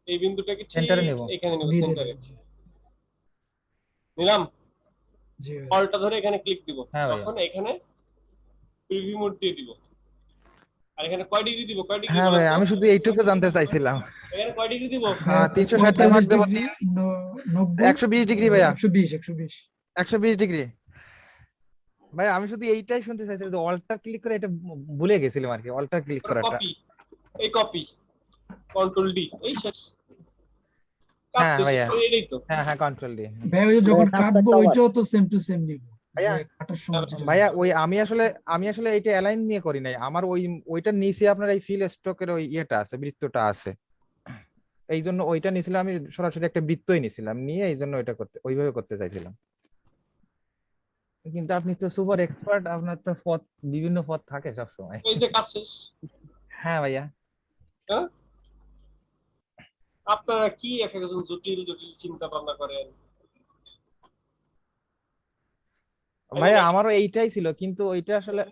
এই বিন্দুটাকে ঠিক সেন্টারে নিব। এখানে নিব, মিডলে। সেন্টারে নিলাম। জি ভাই। অলটা ধরে এখানে ক্লিক দিব, হ্যাঁ ভাইয়া, তখন এখানে প্রিভিউ মোড দিয়ে দিব। আর এখানে কয় ডিগ্রি দিব? কয় ডিগ্রি হ্যাঁ বলেন ভাইয়া, তো? আমি শুধু এইটুকু জানতে চাইছিলাম। এখানে কয় ডিগ্রি দিব? 360 মার্ক দেবো 90 120 ডিগ্রি ভাইয়া, 120 120 ডিগ্রি। ভাই আমি শুধু এইটাই শুনতে চাইছিলাম যে অল্টার ক্লিক করে, এটা ভুলে গেছিলাম আর কি, অল্টার ক্লিক করাটা। কপি, এই কপি, কন্ট্রোল ডি, এই শেষ, কাজ হ্যাঁ শেষ। ভাইয়া, এটাই তো। হ্যাঁ হ্যাঁ, কন্ট্রোল ডি। ভাই ওই যে যখন কাটবো ওইটাও তো সেম টু সেম নিব ভাইয়া, কাটার সময় যেটা ভাইয়া ওই আমি আসলে এইটা অ্যালাইন নিয়ে করি নাই, আমার ওইটার নিচে আপনার এই ফিল স্ট্রোকের ওই ইয়েটা আছে, বৃত্তটা আছে, এই জন্য ওইটা নিয়েছিলাম। আমি সরাসরি একটা বৃত্তই নিয়েছিলাম, নিয়ে এই জন্য ওইটা করতে ওইভাবে করতে চাইছিলাম। কিন্তু আপনি তো সুপার এক্সপার্ট, আপনার তো পথ, বিভিন্ন পথ থাকে সব সময়। এই যে কাজ শেষ। হ্যাঁ ভাইয়া, হ্যাঁ, আপনারা কি একজন জটিল জটিল চিন্তা ভাবনা করেন। ভাইয়া আমারও এইটাই ছিল, কিন্তু ওইটা আসলে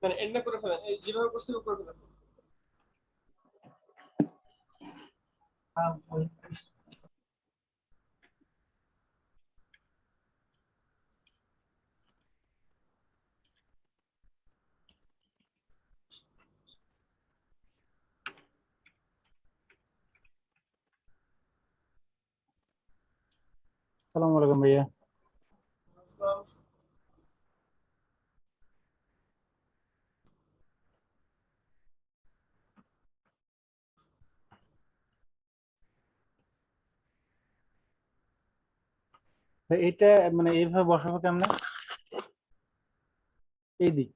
মানে এন্ড করে ফেলেন, এই যেভাবে করছি করে ফেলেন। আসসালামু আলাইকুম ভাইয়া। এটা মানে এইভাবে বসাবো কেমনে? এই দিক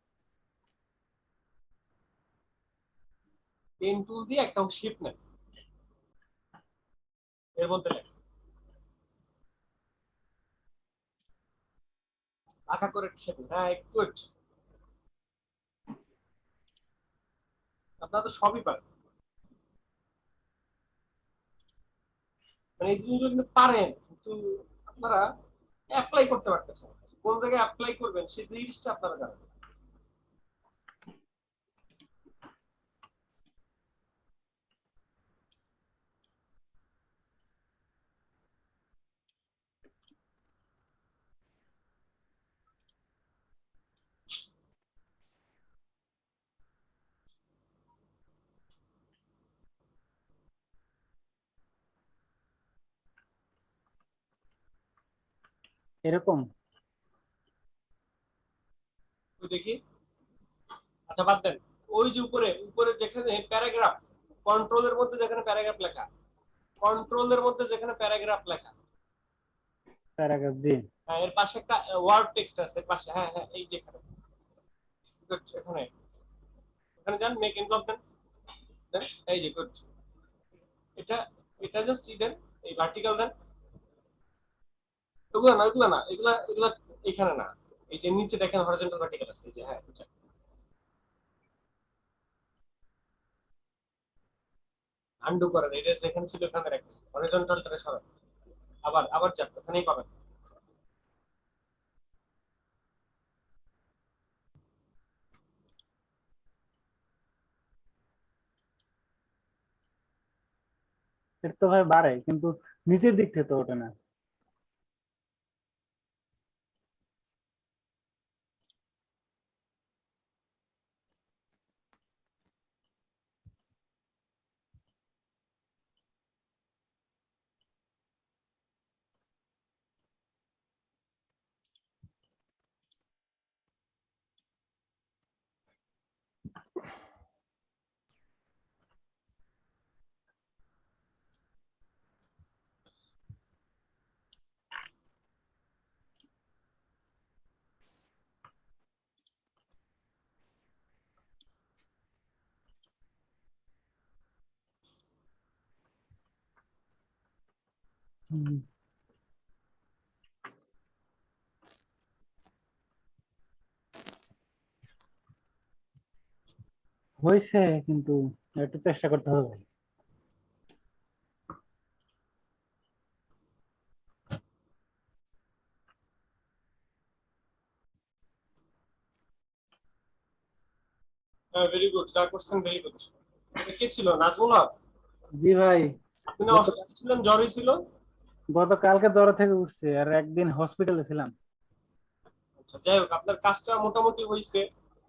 পেন টুল দিয়ে একটা শেপ নেন, এর মধ্যে লেখেন। আঁকা করে শেপে, হ্যাঁ গুড। আপনারা তো সবই পারেন, মানে এই জিনিসগুলো কিন্তু পারেন, কিন্তু আপনারা অ্যাপ্লাই করতে পারতেছেন না। কোন জায়গায় অ্যাপ্লাই করবেন সেই জিনিসটা আপনারা জানেন না। এরকম ওই দেখি, আচ্ছা বাদ দেন। ওই যে উপরে উপরে যেখানে প্যারাগ্রাফ, কন্ট্রোলের মধ্যে যেখানে প্যারাগ্রাফ লেখা, কন্ট্রোলের মধ্যে যেখানে প্যারাগ্রাফ লেখা, প্যারাগ্রাফ, জি। হ্যাঁ এর পাশে একটা ওয়ার্ড টেক্সট আছে এর পাশে, হ্যাঁ হ্যাঁ এই যেখানে Good, এখানে এখানে যান, মেক এনভলভ দেন, দেন এই যে গুড। এটা এটা জাস্ট ই দেন, এই ভার্টিক্যাল দেন। এগুলা না, এগুলা না, এগুলা এগুলা এখানে না, এই যে নিচে দেখেন হরিজন্টাল ভার্টিক্যাল আছে, এই যে হ্যাঁ এটা। আন্ডু করেন, এটা যেখানে ছিল এখানে রাখেন, হরিজন্টালটা সরান, আবার আবার যান, ওখানেই পাবেন। এটা তো ভাই বাড়ে, কিন্তু নিচের দিক থেকে তো ওঠে না। হুম, হয়েছে, কিন্তু একটু চেষ্টা করতে হবে ভাই। হ্যাঁ ভেরি গুড, যা করছেন ভেরি গুড। এটা কে ছিল, নাজমুল হক? জি ভাই। আপনি না অসুস্থ ছিলেন, জ্বর হয়েছিল? গতকালকে জ্বর থেকে উঠছে, আর একদিন হসপিটালে ছিলাম। আচ্ছা যাই হোক, আপনার কাজটা মোটামুটি হয়েছে,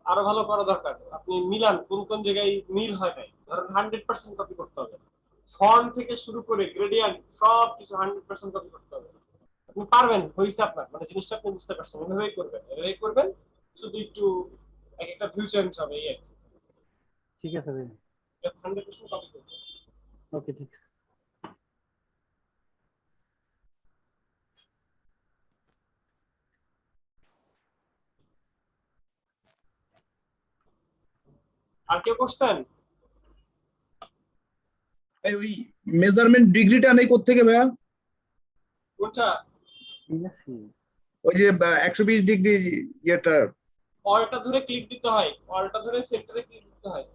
আরো ভালো করা দরকার। আপনি মিলান কোন কোন জায়গায় মিল হয় নাই, ধরেন 100% কপি করতে হবে, ফন্ট থেকে শুরু করে গ্রেডিয়েন্ট সব কিছু 100% কপি করতে হবে। আপনি পারবেন, হয়েছে আপনার, মানে জিনিসটা আপনি বুঝতে পারছেন, এভাবেই করবেন, এভাবেই করবেন, শুধু একটু এক একটা ভিউ চেঞ্জ হবে এই আর কি। ঠিক আছে ভাই। 100% কপি করবেন। ওকে, ঠিক আছে। আর কেউ করছেন? এই ওই মেজারমেন্ট ডিগ্রিটা নেই কোত্থেকে ভাইয়া? কোনটা? ঠিক আছে। ওই যে 120 ডিগ্রি ইয়েটা। অলটা ধরে ক্লিক দিতে হয়, অলটা ধরে সেন্টারে ক্লিক দিতে হয়।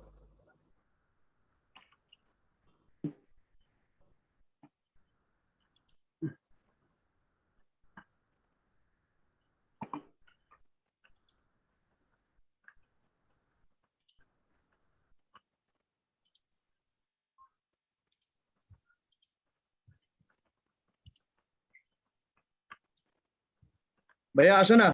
ভাইয়া আসে না?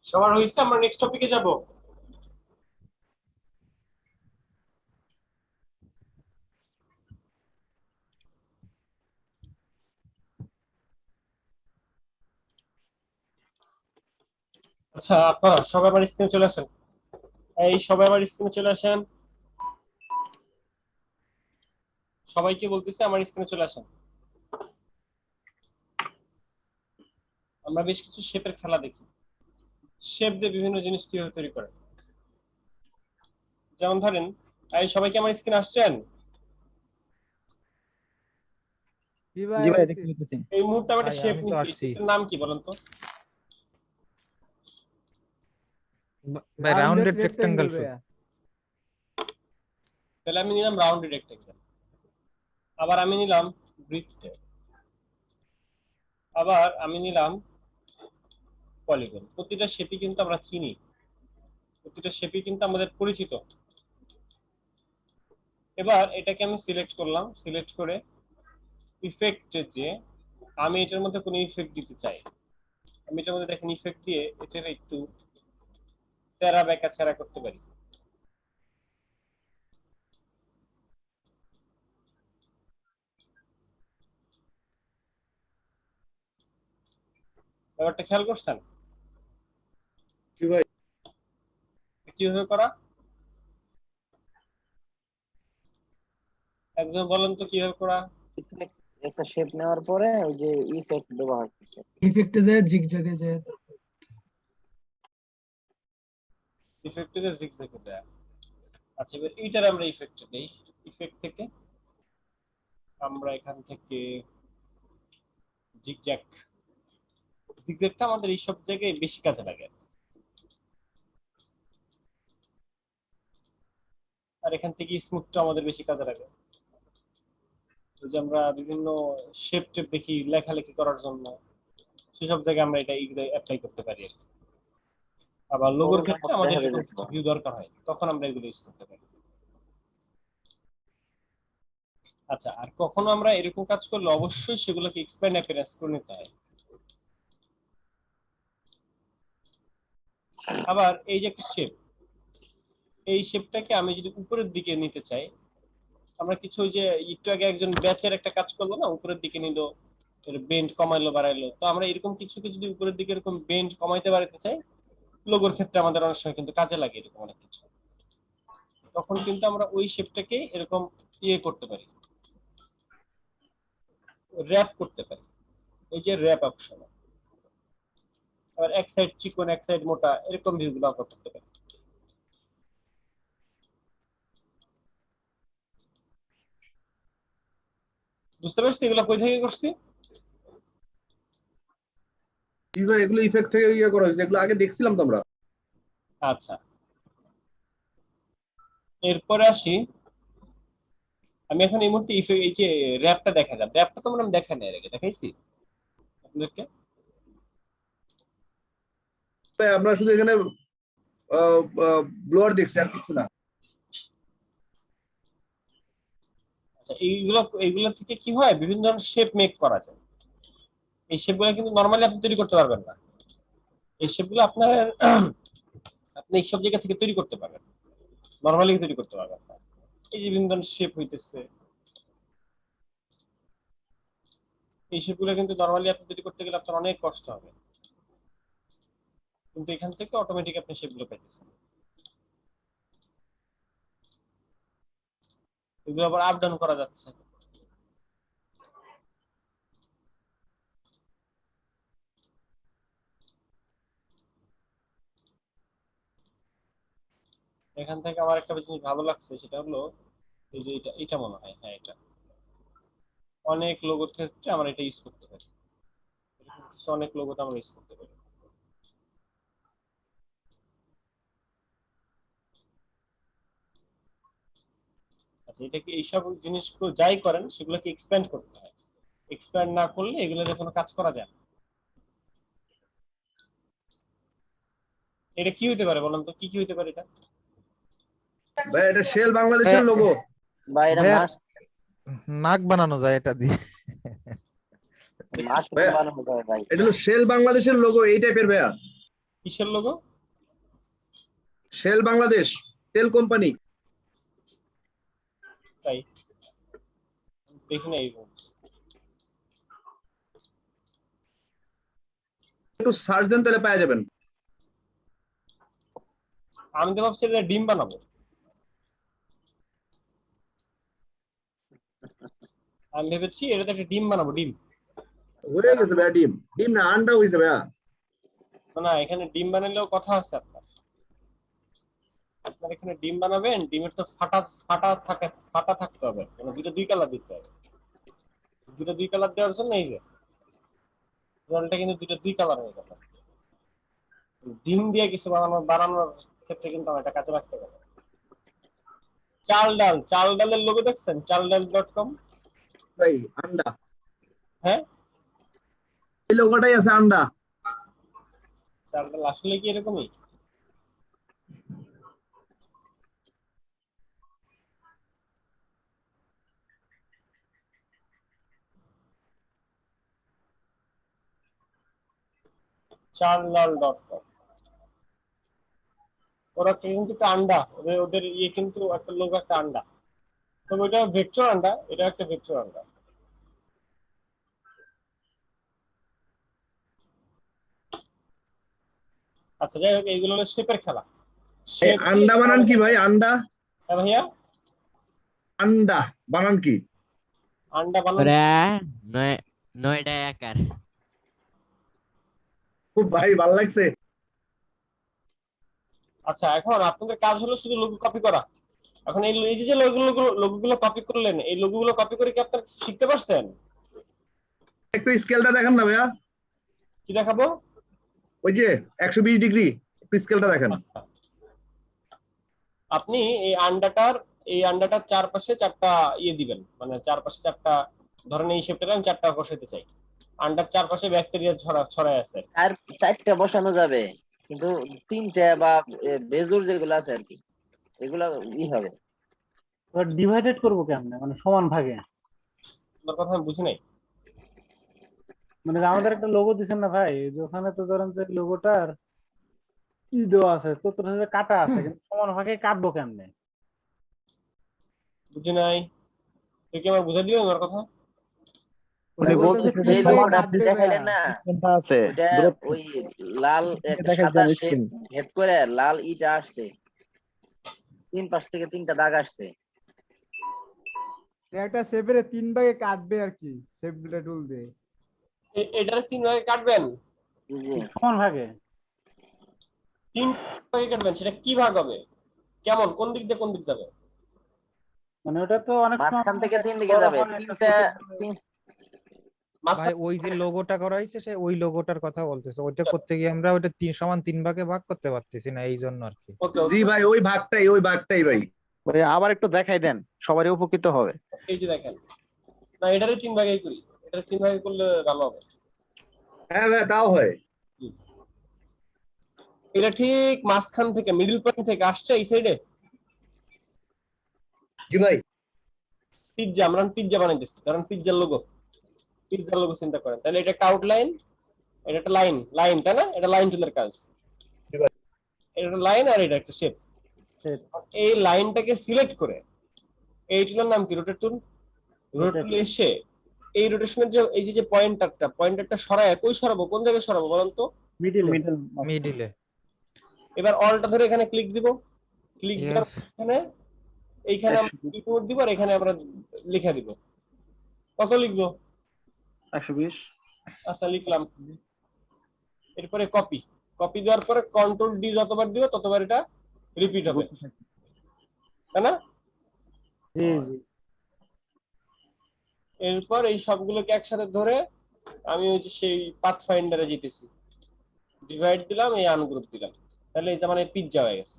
সবার হয়েছে, আমরা নেক্সট টপিকে যাব। আচ্ছা, আপনারা সবাই আমার স্ক্রিনে চলে আসেন। এই সবাই আমার স্ক্রিনে চলে আসেন। সবাইকে বলতেছি আমার স্ক্রিনে চলে আসেন। আমরা বেশ কিছু শেপের খেলা দেখি। শেপ দিয়ে বিভিন্ন জিনিস কিভাবে তৈরি করে। যেমন ধরেন, এই সবাইকে আমার স্ক্রিনে আসছেন? জি জি ভাই ভাই দেখতে পেতেছি। এই মুহূর্তে আমরা একটা ভাই শেপ আমি তো নিচ্ছি, আসছি এটার নাম কি বলেন তো? ভাই, রাউন্ডেড রেক্টাঙ্গেল রেক্টেঙ্গেল শুট। ভাইয়া। তাহলে আমি নিলাম রাউন্ডেড রেক্টেঙ্গেল। আবার আমি নিলাম বৃত্ত। আবার আমি নিলাম পলিগন। প্রতিটা শেপই কিন্তু আমরা চিনি, প্রতিটা শেপই কিন্তু আমাদের পরিচিত। এবার এটাকে আমি সিলেক্ট করলাম, সিলেক্ট করে ইফেক্টে যে আমি এটার মধ্যে কোনো ইফেক্ট দিতে চাই, আমি এটার মধ্যে দেখেন ইফেক্ট দিয়ে এটার একটু তেরা বেঁকা ছেঁড়া করতে পারি। ব্যাপারটা খেয়াল করছেন কিভাবে করা? একজন বলেন তো কিভাবে করা? একটা শেপ নেওয়ার পরে ওই যে ইফেক্ট ব্যবহার করছে। ইফেক্টে যায় জিগজাগে যায়। ইফেক্টে যে জিগজ্যাগে যায়। আচ্ছা, এবার এইটার আমরা ইফেক্ট দেই। ইফেক্ট থেকে আমরা এখান থেকে জিগজ্যাগ, জিগজ্যাগটা আমাদের এই সব জায়গায় বেশি কাজে লাগে। আর এখান থেকে স্মুথটা আমাদের বেশি কাজে লাগে। ওই যে আমরা বিভিন্ন শেপ টেপ দেখি লেখালেখি করার জন্য, সেসব জায়গায় আমরা এটা অ্যাপ্লাই করতে পারি আর কি। আবার লোগোর ক্ষেত্রে আমাদের এরকম কিছু ভিউ দরকার হয়, তখন আমরা এগুলো ইউজ করতে পারি। আচ্ছা, আর কখনো আমরা এরকম কাজ করলে অবশ্যই সেগুলোকে এক্সপ্যান্ড অ্যাপিয়ারেন্স করে নিতে হয়। আবার এই যে একটা শেপ, এই শেপটাকে আমি যদি উপরের দিকে নিতে চাই, আমরা কিছু ওই যে একটু আগে একজন ব্যাচের একটা কাজ করলো না, উপরের দিকে নিল, বেন্ড কমাইলো বাড়াইলো, তো আমরা এরকম কিছুকে যদি উপরের দিকে এরকম বেন্ড কমাইতে বাড়াইতে চাই, লোগোর ক্ষেত্রে আমাদের অনেক সময় কিন্তু কাজে লাগে এরকম অনেক কিছু। তখন কিন্তু আমরা ওই শেপটাকে এরকম ইয়ে করতে পারি, র‍্যাপ করতে পারি। এই যে র‍্যাপ অপশন। আবার এক সাইড চিকন এক সাইড মোটা, এরকম ভিউগুলো আমরা করতে পারি। বুঝতে পারছি এগুলো কই থেকে করছি? এগুলো ইফেক্ট থেকে ইয়ে করা হয়েছে, এগুলো আগে দেখছিলাম তো আমরা। আচ্ছা, এরপরে আসি, আমি এখন এই মুহূর্তে এই যে র‍্যাপটা দেখালাম, র‍্যাপটা তো আমরা দেখাই নাই, আগে দেখাইছি আপনাদেরকে। আমরা শুধু এখানে ব্লোয়ার দেখছি আর কিছু না। আচ্ছা, এইগুলো থেকে কি হয়, বিভিন্ন ধরনের শেপ মেক করা যায়। এই শেপগুলো কিন্তু নরমালি আপনি তৈরি করতে পারবেন না। এই শেপগুলো আপনার আপনি এইসব জায়গা থেকে তৈরি করতে পারবেন, নরমালি তৈরি করতে পারবেন না। এই যে বিভিন্ন ধরনের শেপ হইতেছে, এই শেপগুলো কিন্তু নরমালি আপনি তৈরি করতে গেলে আপনার অনেক কষ্ট হবে, কিন্তু এখান থেকে অটোমেটিক আপনি শেপগুলো পাইতেছেন। এগুলো আবার আপ ডাউন করা যাচ্ছে। এখান থেকে আমার একটা জিনিস ভালো লাগছে, সেটা হলো এই যে এটা মনে হয়, হ্যাঁ এটা অনেক লোগোর ক্ষেত্রে আমরা এটা ইউজ করতে পারি। এরকম কিছু অনেক লোগোতে আমরা ইউজ করতে পারি। আচ্ছা, এটাকে এইসব জিনিস যাই করেন সেগুলোকে এক্সপ্যান্ড করতে হয়, এক্সপ্যান্ড না করলে এগুলোতে কোনো কাজ করা যায় না। এটা কি হইতে পারে বলেন তো, কি কি হইতে পারে এটা? ভাই এটা শেল বাংলাদেশের লোগো। ভাই এটা ভাইয়া, মাস নাক বানানো যায় এটা দিয়ে। মাস বানানো যায় ভাই। এটা হলো শেল বাংলাদেশের লোগো, এই টাইপের ভাইয়া। কিসের লোগো? শেল বাংলাদেশ তেল কোম্পানি। তাই দেখি না এই একটু সার্চ দেন তাহলে পাওয়া যাবেন। আমি তো ভাবছি এটা ডিম বানাবো। আমি ভেবেছি এটাতে একটা ডিম বানাবো, ডিম। হয়ে গেছে ভাইয়া, ডিম ডিম না আন্ডা হয়েছে ভাইয়া। না এখানে ডিম বানালেও কথা আছে আপনার। আপনার এখানে ডিম বানাবেন, ডিমের তো ফাটা থাকতে হবে, মানে দুটো দুই কালার দিতে হবে। দুটো দুই কালার দেওয়ার জন্য এই যে জলটা কিন্তু দুটো দুই কালার হয়ে গেল। ডিম দিয়ে কিছু বানানোর ক্ষেত্রে কিন্তু আমার এটা কাজে লাগতে পারে। চাল ডালের লোগো দেখছেন? চালডাল.com। ভাই আন্ডা, হ্যাঁ এই লোগোটাই আছে আন্ডা। চাল ডাল আসলে কি এরকমই? চালডাল.com। ওরা কিন্তু একটা আন্ডা, ওদের ইয়ে কিন্তু একটা লোগো একটা আন্ডা। তবে ওইটা ভেক্টর আন্ডা, এটা একটা ভেক্টর আন্ডা। আচ্ছা যাই হোক, এইগুলো হলো শেপের খেলা। আন্ডা বানান কি ভাই? আন্ডা হ্যাঁ ভাইয়া, আন্ডা বানান কি? আন্ডা বানান নয়টা আকার। খুব ভাই ভালো লাগছে। আচ্ছা এখন আপনাদের কাজ হলো শুধু লোগো কপি করা। এখন এই যে লোগোগুলো কপি করলেন, এই লোগোগুলো কপি করে কি আপনারা শিখতে পারছেন? একটু স্কেলটা দেখান না ভাইয়া। কি দেখাবো? ওই যে 120 ডিগ্রি, একটু স্কেলটা দেখেন। আপনি এই আন্ডাটার চারপাশে চারটা ইয়ে দিবেন, মানে চারপাশে চারটা, ধরেন এই শেপটা আমি চারটা বসাইতে চাই, আন্ডার চারপাশে ব্যাকটেরিয়া ছড়ায় আছে। আর চারটা বসানো যাবে, কিন্তু তিনটা বা বেজুর যেগুলো আছে আর কি, এগুলা ই হবে। ডিভাইডেড করবো কেমনে, মানে সমান ভাগে? আপনার কথা আমি বুঝি নাই। মানে আমাদের একটা লোগো দিচ্ছেন না ভাই, যে ওখানে তো ধরেন যে লোগোটার ই দেওয়া আছে, চতুর্থ কাটা আছে, কিন্তু সমান ভাগে কাটবো কেমনে? বুঝি নাই, তুই কি আমার বুঝাই দিবেন আমার কথা? যে লোগোটা আপনি দেখাইলেন না, আছে ওটা ওই লাল একটা সাদা শেপ ভেদ করে লাল ইটা আসছে, তিন পাশ থেকে তিনটা দাগ আসছে। একটা শেপের 3 ভাগে কাটবে আর কি, শেপ টুল দিয়ে। এটারে 3 ভাগে কাটবেন? সমান ভাগে 3 ভাগে কাটবেন, সেটা কি ভাগ হবে? কেমন, কোন দিক দিয়ে কোন দিক যাবে? মানে ওটা তো অনেক মাঝখান থেকে তিন দিকে যাবে, তিনটা ভাই ওই যে লোগোটা করা হয়েছে সে ওই লোগোটার কথা বলতেছে, ওইটা করতে গিয়ে আমরা ওইটা সমান 3 ভাগে ভাগ করতে পারতেছি না, এই জন্য আর কি। জি ভাই ওই ভাগটাই ভাই। ভাই আবার একটু দেখাই দেন, সবারই উপকৃত হবে। এই যে দেখেন, না এটারে 3 ভাগেই করি, এটারে 3 ভাগে করলে ভালো হবে। হ্যাঁ ভাই তাও হয়। এটা ঠিক মাঝখান থেকে, মিডল পয়েন্ট থেকে আসছে এই সাইডে। জি ভাই। পিজ্জা, আমরা পিজ্জা বানাইতেছি, কারণ পিজ্জার লোগো চিন্তা করেন, তাহলে এটা একটা আউটলাইন, এটা একটা লাইন, তাই না? এটা লাইন টুলের কাজ। এটা একটা লাইন আর এটা একটা শেপ। এই লাইনটাকে সিলেক্ট করে, এই টুলের নাম কি? রোটেট টুল। রোটেট টুল এসে এই রোটেশনের যে এই যে পয়েন্টারটা সরায়, কই সরাবো, কোন জায়গায় সরাবো বলেন তো? মিডিলে। এবার অলটা ধরে এখানে ক্লিক দিব, ক্লিক দেওয়ার এইখানে আমরা কিবোর্ড দিব আর এখানে আমরা লিখে দিব। কত লিখবো? 120। আচ্ছা লিখলাম। এরপরে কপি দেওয়ার পরে কন্ট্রোল ডি যতবার দিব ততবার এটা রিপিট হবে, তাই না? জি জি। এরপর এই সবগুলোকে একসাথে ধরে আমি ওই যে সেই পাথ ফাইন্ডারে যেতেছি, ডিভাইড দিলাম, এই আনগ্রুপ দিলাম, তাহলে এই যে মানে পিজ্জা হয়ে গেছে।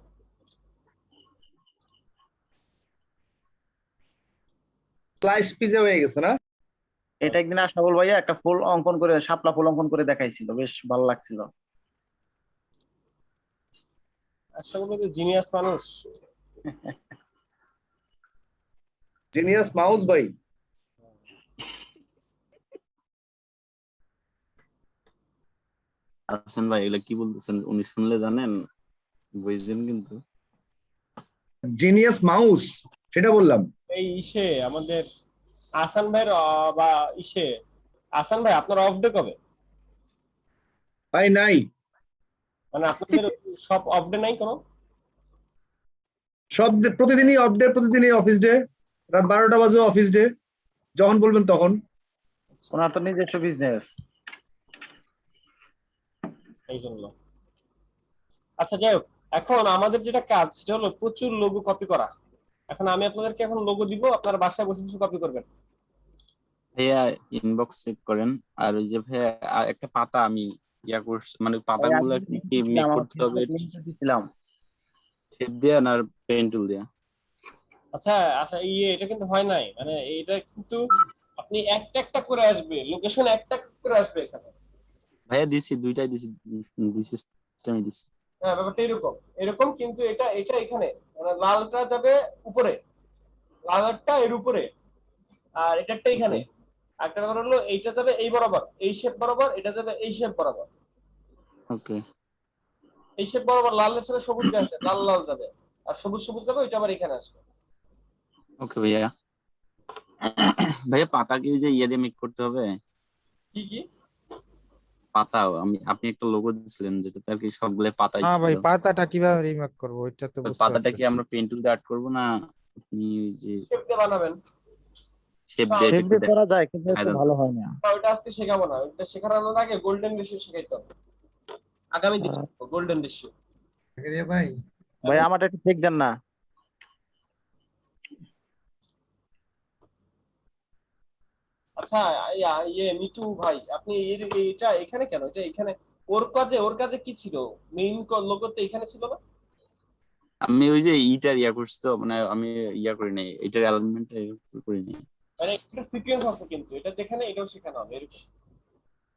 স্লাইস পিজা হয়ে গেছে না? এটা একদিন আশরাফুল ভাইয়া একটা ফুল অঙ্কন করে, শাপলা ফুল অঙ্কন করে দেখাইছিল, বেশ ভালো লাগছিল। আশরাফুল ভাই তো জিনিয়াস মানুষ। জিনিয়াস মাউস ভাই। আছেন ভাই, এগুলা কি বলতেছেন? উনি শুনলে জানেন, বুঝছেন কিন্তু। জিনিয়াস মাউস, সেটা বললাম। এই আমাদের আসান ভাইয়ের বা আসান ভাই আপনার অফ ডে কবে? ভাই নাই, মানে আপনাদের সব অফ ডে নাই কোনো? প্রতিদিনই অফ ডে, প্রতিদিনই অফিস ডে, রাত 12টা বাজে অফিস ডে, যখন বলবেন তখন। ওনার তো নিজস্ব বিজনেস। এই জন্য। আচ্ছা যাই হোক, এখন আমাদের যেটা কাজ সেটা হলো প্রচুর লোগো কপি করা। এখন আমি আপনাদেরকে এখন লোগো দিব, আপনারা বাসায় বসে বসে কপি করবেন। ভাইয়া ইনবক্স চেক করেন। আর ওই যে ভাইয়া একটা পাতা আমি করছি, মানে পাতাগুলো কি মেক করতে হবে দিছিলাম শেপ দিয়ে না পেন টুল দিয়ে? আচ্ছা আচ্ছা, এটা কিন্তু হয় নাই, মানে এটা কিন্তু আপনি একটা একটা করে আসবে, লোকেশন একটা একটা করে আসবে এখানে। ভাইয়া দিছি, দুইটাই দিছি, দুই সিস্টেমে দিছি। হ্যাঁ, ব্যাপারটা এরকম এরকম, কিন্তু এটা এটা এখানে মানে লালটা যাবে উপরে, লালটা এর উপরে, আর এটারটা এখানে। একটা ব্যাপার হলো এইটা যাবে এই বরাবর, এই শেপ বরাবর, এটা যাবে এই শেপ বরাবর। ওকে এই শেপ বরাবর লালের সাথে সবুজ আছে, লাল লাল যাবে, আর সবুজ সবুজ যাবে, ওইটা আবার এখানে আসবে। ওকে ভাইয়া। ভাইয়া পাতা কি ওই যে দিয়ে মেক করতে হবে? কি কি পাতা আপনি একটা লোগো দিছিলেন যেটাতে আর কি সবগুলো পাতা হ্যাঁ ভাই, ছিল। পাতাটা কিভাবে রিমেক করবো ওইটা তো ওই বুঝতে পাতাটা কি পারতেছি আমরা পেন টুল দিয়ে আর্ট করবো না আপনি ওই যে শেপ দিয়ে বানাবেন? শেপ দিয়ে শেপ একটু দিয়ে করা যায়, কিন্তু দেখাই একটু দেন। ভালো হয় না। ওটা আজকে শেখাবো না, ওটা শেখানোর আগে গোল্ডেন রেশিও শেখাইতে হবে, আগামী দিন গোল্ডেন রেশিও। ভাই ভাই আমারটা একটু চেক দেন না। আচ্ছা মিতু ভাই, আপনি এটা এখানে কেন? এটা এখানে ওর কাজে কি ছিল? মেইন লোগোতে এখানে ছিল না? আমি ওই যে ইটার করছি তো, মানে আমি করি নাই, এটার অ্যালাইনমেন্ট করি নাই। মানে একটা সিকোয়েন্স আছে, কিন্তু এটা যেখানে এটাও সেখানে হবে এরকম।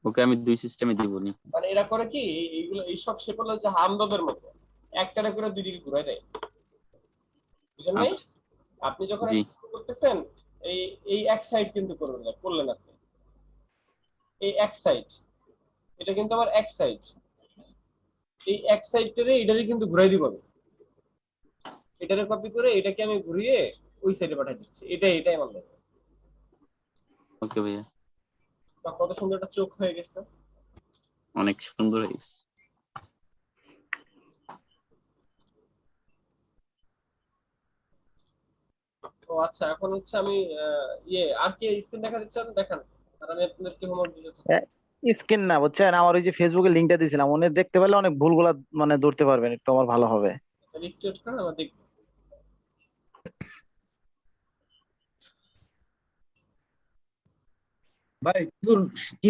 ওকে আমি দুই সিস্টেমে দিব নি। মানে এরা করে কি এইগুলো এইসব শেপ হলো যে হামদদের মতো একটা করে দুই দিকে ঘুরাই দেয়, বুঝলেন নাই? আচ্ছা আপনি যখন জি করতেছেন এই এই এক সাইড কিন্তু করবেন না, করলেন আপনি এই এক সাইড, এটা কিন্তু আবার এক সাইড, এই এক সাইডটারে এটারে কিন্তু ঘুরাই দিব আমি, এটারে কপি করে এটাকে আমি ঘুরিয়ে ওই সাইডে পাঠিয়ে দিচ্ছি। এটাই আমার লোক। ওকে ভাইয়া, কত সুন্দর একটা চোখ হয়ে গেছে। অনেক সুন্দর হয়েছে। ও আচ্ছা, এখন হচ্ছে আমি আর কি স্ক্রিন দেখা দিচ্ছেন দেখান, আর আমি আপনাদেরকে হোমওয়ার্ক দিতে থাকি। স্ক্রিন না, বুঝছেন, আমার ওই যে ফেসবুকে লিঙ্কটা দিয়েছিলাম, উনি দেখতে পারলে অনেক ভুলগুলা মানে ধরতে পারবেন, একটু আমার ভালো হবে। রিক্রিয়েট করেন, আমরা দেখব। ভাই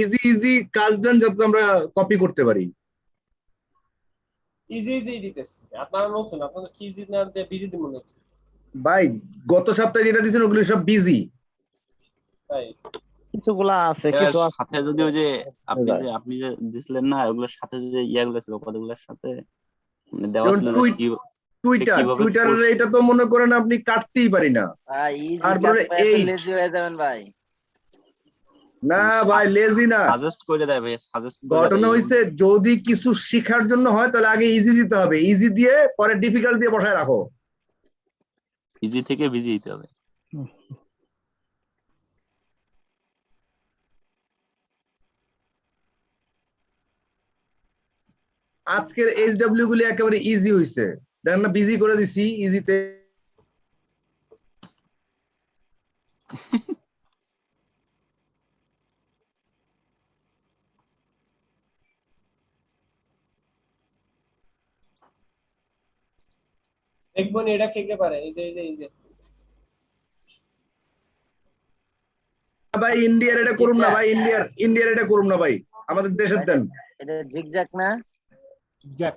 ইজি ইজি কাজ দেন যাতে আমরা কপি করতে পারি। ইজি ইজি দিতেছি, আপনারা নতুন, আপনাদের কি ইজি না দিয়ে বিজি দিব নাকি? ভাই গত সপ্তাহে যেটা দিয়েছেন ওগুলো সব বিজি। তাই কিছুগুলা আছে, এর কিছু আছে সাথে যদি ওই যে হয়ে যায়। আপনি যে দিছিলেন না, ওগুলোর সাথে যে গুলো ছিল, কতগুলোর সাথে মানে দেওয়া যেমন ছিল যে সে কিভাবে টুইটারের করছে। এটা তো মনে করেন আপনি কাটতেই পারি না। ভাই ইজি ক্লাস তারপরে পাই আপনি 8, লেজি হয়ে যাবেন ভাই। না ভাই লেজি না, সাজেস্ট করে দেয় ভাই, সাজেস্ট করে দেয়। ঘটনা হয়েছে যদি কিছু শিখার জন্য হয় তাহলে আগে ইজি দিতে হবে, ইজি দিয়ে পরে ডিফিকাল্ট দিয়ে বসায় রাখো। ইজি থেকে বিজি দিতে হবে। আজকের এইচডব্লিউ গুলি একেবারে ইজি হয়েছে, দেখেন না, বিজি করে দিছি ইজিতে। দেখবেন এটা কে কে পারে। এই যে ভাই ইন্ডিয়ার এটা করুম না ভাই, ইন্ডিয়ার এটা করুম না ভাই, আমাদের দেশের দেন। এটা জিগজ্যাগ না? জ্যাক।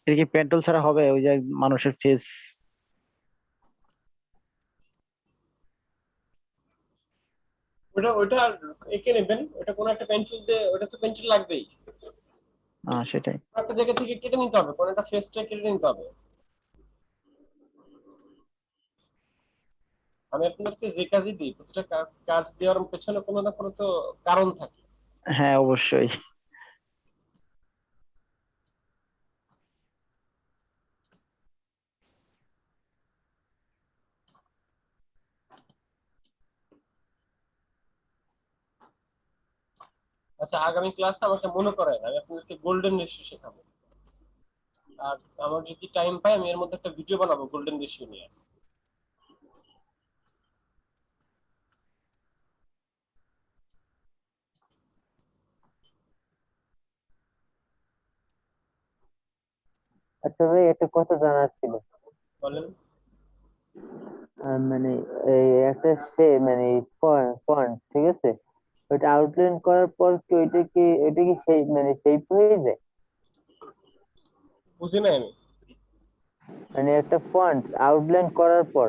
এটা কি পেন্টুল ছাড়া হবে? ওই যে মানুষের ফেস। ওটা এঁকে নেবেন, ওটা কোনো একটা পেন্সিল দিয়ে, ওটা তো পেন্সিল লাগবেই, সেটাই। একটা জায়গা থেকে কেটে নিতে হবে, কোনো একটা ফেসটা কেটে নিতে হবে। আমি আপনাদেরকে যে কাজই দিই, প্রতিটা কাজ দেওয়ার পেছনে কোনো না কোনো তো কারণ থাকে। হ্যাঁ, অবশ্যই। আচ্ছা, আগামী ক্লাসে আমাকে মনে করেন, আমি আপনাদেরকে গোল্ডেন রেশিও শেখাবো। আর আমার যদি টাইম পাই, আমি এর মধ্যে একটা ভিডিও বানাবো গোল্ডেন রেশিও নিয়ে। আচ্ছা ভাই, একটা কথা জানার ছিল। বলেন। মানে এই একটা মানে ফন্ট, ঠিক আছে, ওইটা আউটলাইন করার পর কি ওইটা কি সেই মানে শেপ হয়ে যায়? বুঝি নাই আমি। মানে একটা ফন্ট আউটলাইন করার পর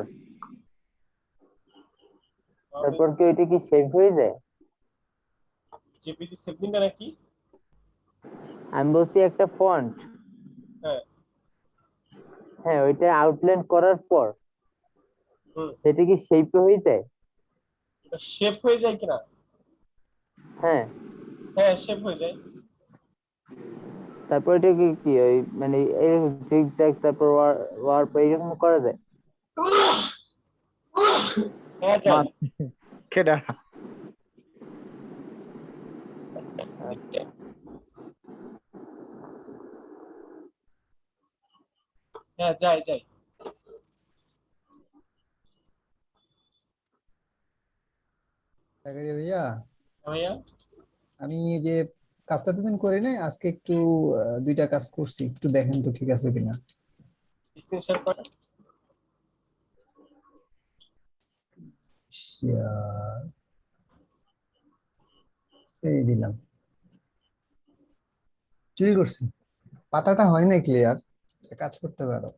তারপর কি ওইটা কি শেপ হয়ে যায়? জেপিজি সেভলিনটা নাকি? আমি বলছি একটা ফন্ট, হ্যাঁ। হ্যাঁ, ওইটা আউটলাইন করার পর সেটা কি শেপ হয়ে যায়? শেপ হয়ে যায় কিনা? হ্যাঁ। হ্যাঁ, শেপ হয়ে যায়। তারপর এটা কি কি ওই মানে এরকম জিগজ্যাগ তারপর ওয়ার্প এরকম করা যায়? হ্যাঁ, যায়। কেডা? হ্যাঁ, যায় যায়। জাকারিয়া ভাইয়া, ভাইয়া, আমি এই যে কাজটা তো দিন করি নাই, আজকে একটু দুইটা কাজ করছি, একটু দেখেন তো ঠিক আছে কিনা। স্ক্রিন শেয়ার করেন। শেয়ার এই দিলাম। চুরি করছি, পাতাটা হয় না ক্লিয়ার, কাজ করতে পারো।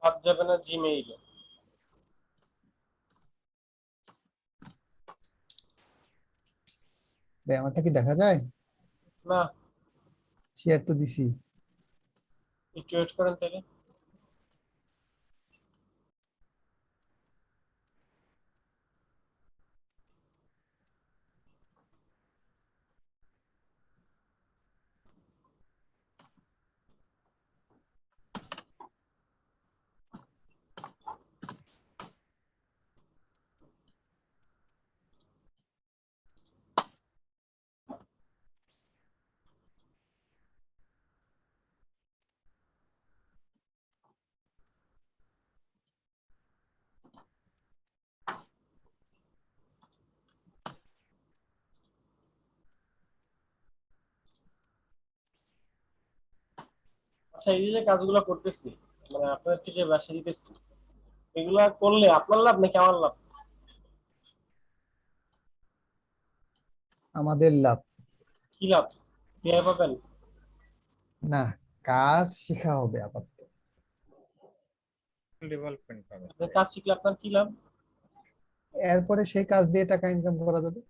বাদ যাবে না জিমেইলে। ভাই আমারটা কি দেখা যায়? না, শেয়ার তো দিছি। একটু ওয়েট করেন তাহলে। আচ্ছা, এই যে কাজগুলো করতেছি, মানে আপনাদেরকে যে বাসা দিতেছি, এগুলা করলে আপনার লাভ নাকি আমার লাভ? আমাদের লাভ। কি লাভ? টের পাবেন? না, কাজ শেখা হবে আপাতত। ডেভেলপমেন্ট পাবে। আপনার কাজ শিখলে আপনার কি লাভ? এরপরে সেই কাজ দিয়ে টাকা ইনকাম করা যাবে।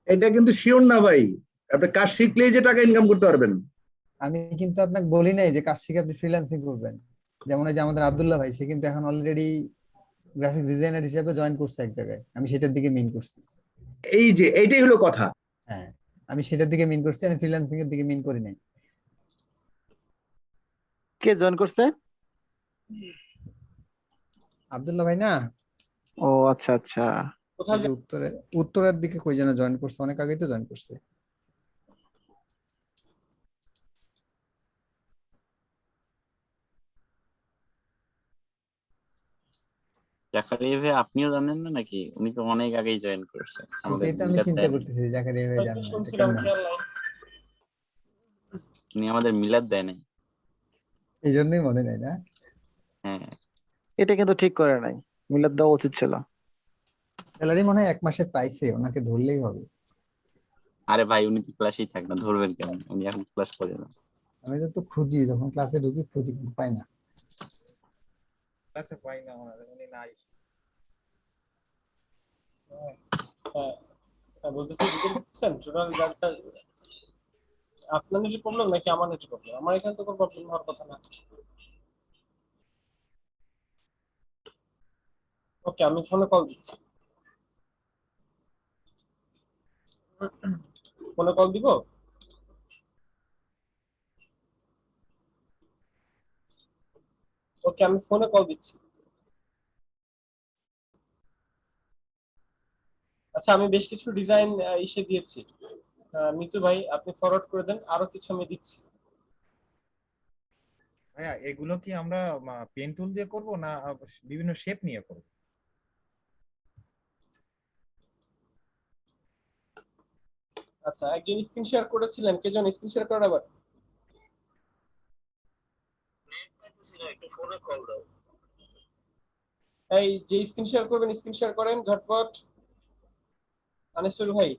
এটা কিন্তু শিওর না ভাই, আপনি কাজ শিখলেই যে টাকা ইনকাম করতে পারবেন। আমি কিন্তু আপনাকে বলি নাই যে কাজ শিখে আপনি ফ্রিল্যান্সিং করবেন। যেমন এই যে আমাদের আব্দুল্লাহ ভাই, সে কিন্তু এখন অলরেডি গ্রাফিক ডিজাইনার হিসেবে জয়েন করছে এক জায়গায়, আমি সেটার দিকে মিন করছি। এই যে এইটাই হলো কথা। হ্যাঁ, আমি সেটার দিকে মিন করছি, আমি ফ্রিল্যান্সিং এর দিকে মিন করি নাই। কে জয়েন করছে? আব্দুল্লাহ ভাই না? ও আচ্ছা আচ্ছা। ওই যে উত্তরের দিকে কই যেন জয়েন করছে, অনেক আগেই তো জয়েন করছে। জাকারিয়া ভাই আপনিও জানেন না নাকি? উনি তো অনেক আগেই জয়েন করছে আমাদের সেটাই তো আমি চিন্তা করতেছি, জাকারিয়া ভাই জানেন না, এটা শুনছিলাম কেমনে হয়? খেয়াল নাই। উনি আমাদের মিলাদ দেয় নাই। এই জন্যই মনে নেই না। হ্যাঁ এটা কিন্তু ঠিক করে নাই, মিলাদ দেওয়া উচিত ছিল। স্যালারি মনে হয় 1 মাসের পাইছে, ওনাকে ধরলেই হবে। আরে ভাই উনি তো ক্লাসেই থাকে না, ধরবেন কেমন? উনি এখন ক্লাস করে না। আমি তো খুঁজি, যখন ক্লাসে ঢুকি খুঁজি কিন্তু পাই না। ক্লাসে পাই না মনে হয়, উনি নাই। হ্যাঁ, হ্যাঁ, বলতেছি বুঝতে পারছেন টোটাল রেজাল্টটা আপনার নেটের প্রবলেম নাকি আমার নেটের প্রবলেম? আমার এখানে তো কোনো প্রবলেম হওয়ার কথা না। ওকে, আমি ফোনে কল দিচ্ছি। ফোনে কল দিব? ওকে, আমি ফোনে কল দিচ্ছি। আচ্ছা, আমি বেশ কিছু ডিজাইন এসে দিয়েছি। মিতু ভাই আপনি ফরওয়ার্ড করে দেন, আরো কিছু আমি দিচ্ছি। ভাইয়া এগুলো কি আমরা পেন টুল দিয়ে করব না বিভিন্ন শেপ নিয়ে করব? আচ্ছা, একজন স্ক্রিন শেয়ার করেছিলেন, কে জন স্ক্রিন শেয়ার করেন আবার? একটু ফোনে কল দাও। এই যে স্ক্রিন শেয়ার করবেন স্ক্রিন শেয়ার করেন ঝটপট। আনিসুল ভাই,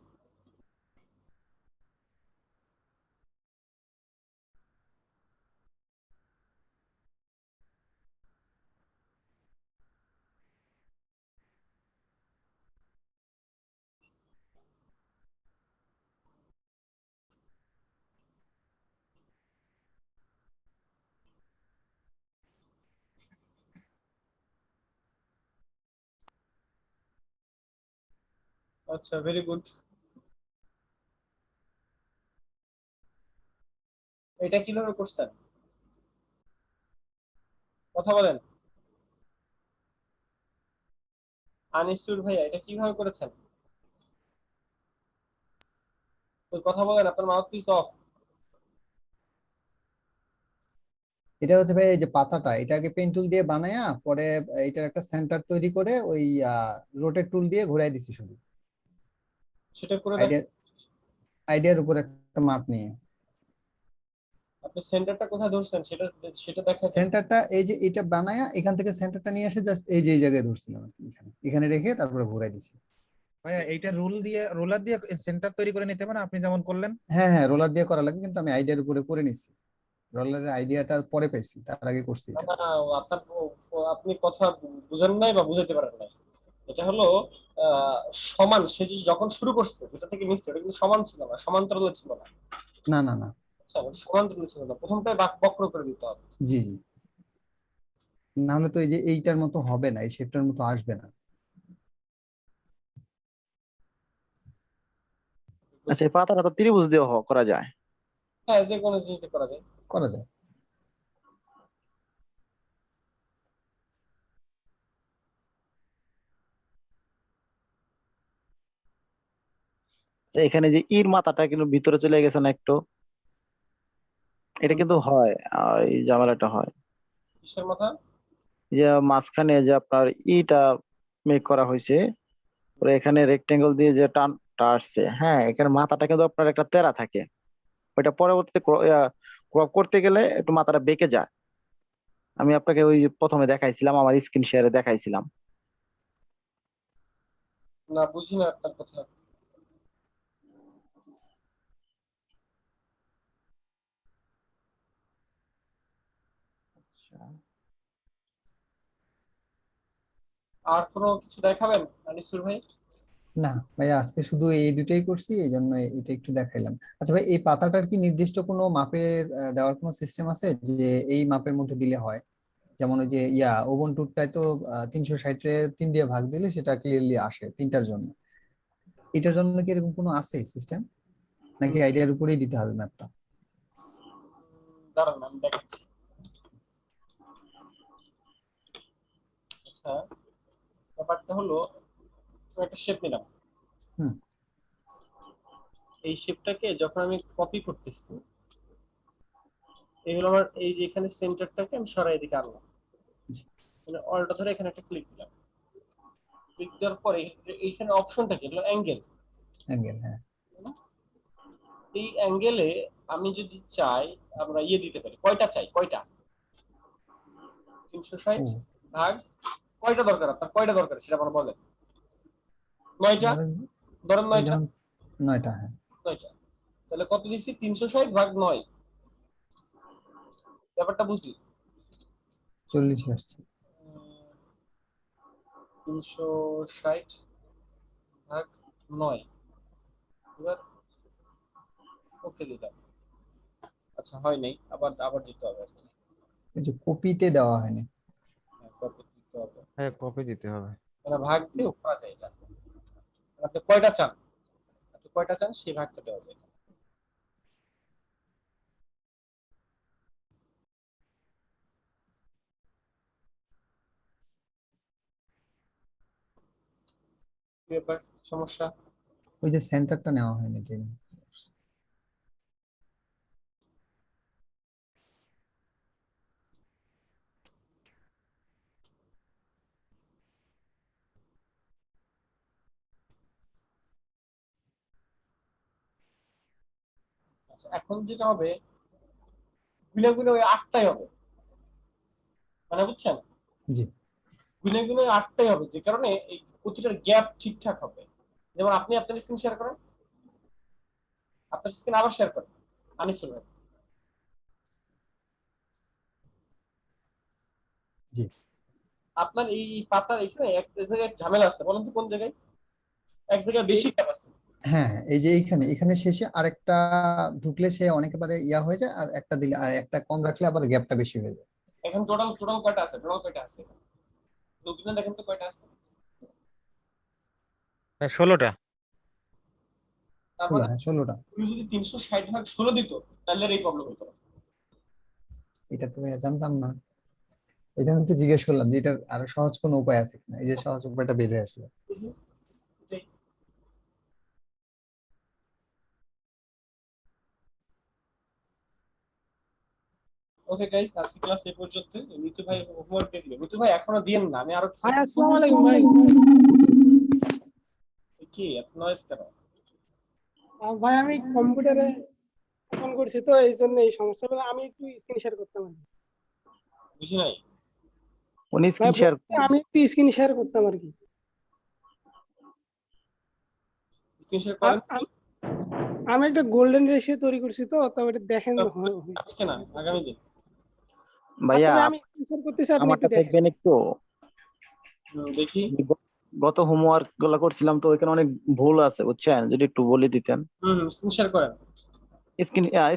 আচ্ছা ভেরি গুড। এটা কিভাবে করছেন? কথা বলেন। আনিসুল ভাইয়া এটা কিভাবে করেছেন? ওই কথা বলেন, আপনার মাউথপিস অফ। এটা হচ্ছে ভাই এই যে পাতাটা, এটাকে পেন টুল দিয়ে বানায়া পরে এটার একটা সেন্টার তৈরি করে ওই রোটেট টুল দিয়ে ঘুরাই দিছি শুধু। সেটা করে দেখ। আইডিয়া আইডিয়ার উপর একটা মাপ নিয়ে। আপনি সেন্টারটা কোথায় ধরছেন সেটা সেটা দেখা দেন। সেন্টারটা এই যে এটা বানায়া এখান থেকে সেন্টারটা নিয়ে এসে জাস্ট এই যে এই জায়গায় ধরছিলাম আর কি, এখানে এখানে রেখে তারপরে ঘুরাই দিছি। ভাইয়া এইটা রোলার দিয়ে সেন্টার তৈরি করে নিতে পারেন আপনি যেমন করলেন। হ্যাঁ হ্যাঁ, রোলার দিয়ে করা লাগে, কিন্তু আমি আইডিয়ার উপরে করে নিছি। রোলারের আইডিয়াটা পরে পাইছি, তার আগে করছি না এটা। না, আপনার আপনি কথা বুঝেন নাই বা বুঝাতে পারেন নাই। এটা হলো আহ, সমান, সে যখন শুরু করছে যেটা থেকে নিচ্ছে এটা কিন্তু সমান ছিল না, সমান্তরালে ছিল না। না না না। আচ্ছা, সমান্তরালে ছিল না, প্রথমটাই বক্র করে দিতে হবে। জি জি, না হলে তো এই যে এইটার মতো হবে না, এই শেপটার মতো আসবে না। আচ্ছা, এই পাতাটা তো ত্রিভুজ দিয়ে করা যায়। হ্যাঁ, যে কোনো জিনিস দিয়ে করা যায়। করা যায়। তো এখানে যে ইর মাথাটা কিন্তু ভিতরে চলে গেছে না একটু, এটা কিন্তু হয়, এই ঝামেলাটা হয়। কিসের মাথা? যে মাঝখানে যে আপনার ইটা মেক করা হয়েছে, পরে এখানে রেক্টেঙ্গল দিয়ে যে টানটা আসছে, হ্যাঁ এখানে মাথাটা কিন্তু আপনার একটা তেরা থাকে, ওইটা পরবর্তীতে ক্রপ করতে গেলে একটু মাথাটা বেঁকে যায়। আমি আপনাকে ওই যে প্রথমে দেখাইছিলাম, আমার স্ক্রিন শেয়ারে দেখাইছিলাম। না, বুঝি না আপনার কথা। আর কোনো কিছু দেখাবেন আনিসুর ভাই? না ভাই, আজকে শুধু এই দুটোই করছি, এই জন্য এটা একটু দেখাইলাম। আচ্ছা ভাই, এই পাতাটার কি নির্দিষ্ট কোনো মাপের দেওয়ার কোনো সিস্টেম আছে যে এই মাপের মধ্যে দিলে হয়? যেমন ওই যে উবুন্টুটায় তো 360-এ 3 দিয়ে ভাগ দিলে সেটা ক্লিয়ারলি আসে 3টার জন্য। এটার জন্য কি এরকম কোনো আছে সিস্টেম, নাকি আইডিয়ার উপরেই দিতে হবে ম্যাপটা? দাঁড়ান আমি দেখাচ্ছি। আচ্ছা, ব্যাপারটা হলো একটা শেপ নিলাম। হুম। এই শেপটাকে যখন আমি কপি করতেছি, এগুলো আমার এই যে এখানে সেন্টারটাকে আমি সরাই এদিকে আনলাম, মানে অলটা ধরে এখানে একটা ক্লিক দিলাম। ক্লিক দেওয়ার পরে এইখানে অপশনটা কি হলো? অ্যাঙ্গেল। অ্যাঙ্গেল, হ্যাঁ। এই অ্যাঙ্গেলে আমি যদি চাই আমরা ইয়ে দিতে পারি, কয়টা চাই, কয়টা 360 ও, ভাগ কয়টা দরকার, আপনার কয়টা দরকার সেটা আমার বলেন। 9টা, ধরেন ধরেন 9টা, ধরেন 9টা, হ্যাঁ 9টা। তাহলে কত দিছি, 360 ভাগ 9, ব্যাপারটা বুঝলি? 40 আসছে। 360 ভাগ 9, এবার ওকে দিলাম। আচ্ছা হয় নাই, আবার আবার দিতে হবে আর কি। এই যে কপিতে দেওয়া হয়নি। কপি দিতে হবে, হ্যাঁ কপি দিতে হবে। মানে ভাগ দিয়েও করা যায় না। আপনি কয়টা চান, আপনি কয়টা চান সেই ভাগটা দেওয়া যায়। কি ব্যাপার, সমস্যা? ওই যে সেন্টারটা নেওয়া হয়নি এটাই। আচ্ছা এখন যেটা হবে, গুনে গুনে ওই 8টাই হবে, মানে বুঝছেন, জি গুনে গুনে 8টাই হবে, যে কারণে এই প্রতিটার গ্যাপ ঠিকঠাক হবে। যেমন আপনি আপনার স্ক্রিন শেয়ার করেন, আপনার স্ক্রিন আবার শেয়ার করেন, আনিসুল ভাই। জি আপনার এই পাতার এখানে এক জায়গায় ঝামেলা আছে, বলেন তো কোন জায়গায়? এক জায়গায় বেশি গ্যাপ আছে। হ্যাঁ, এই যে এইখানে এখানে শেষে আরেকটা ঢুকলে সে অনেকবারে ইয়া হয়ে যায়, আর একটা দিলে আর একটা কম রাখলে আবার গ্যাপটা বেশি হয়ে যায়। এখন টোটাল টোটাল কয়টা আছে, টোটাল কয়টা আছে দুদিনে দেখেন তো কয়টা আছে। 16টা। তার 16, মানে হ্যাঁ 16টা। উনি যদি 360 ভাগ 16 দিত তাহলে আর এই প্রবলেম হতো না। এটা তো ভাইয়া জানতাম না, এই জন্য তো জিজ্ঞেস করলাম যে এটার আরো সহজ কোনো উপায় আছে কিনা। এই যে সহজ উপায়টা বের হয়ে আসলো। ওকে গাইস, আজকে ক্লাস এই পর্যন্ত। মিতু ভাই হোমওয়ার্ক দিয়ে দিবে। মিতু ভাই এখনো দিয়েন না, আমি আরো কিছু। ভাই আসসালামু আলাইকুম ভাই। কি এত নয়েজ কেন? ভাই আমি কম্পিউটারে অন করছি তো এই জন্য এই সমস্যা হলো। আমি একটু স্ক্রিন শেয়ার করতাম আর কি। বুঝি নাই। উনি ভাই স্ক্রিন শেয়ার বলছি আমি একটু স্ক্রিন শেয়ার করতাম আর কি। স্ক্রিন শেয়ার করেন। আমি একটা গোল্ডেন রেশিও তৈরি করছি তো, তবে এটা দেখেন। আজকে না, আগামী দিন। ভাইয়া আমি স্ক্রিন শেয়ার করতেছি, আপনি আমারটা একটু দেখেন। দেখবেন একটু। দেখি গত হোমওয়ার্ক গুলো করছিলাম তো ওইখানে অনেক ভুল আছে বুঝছেন, যদি একটু বলে দিতেন। স্ক্রিন শেয়ার করেন।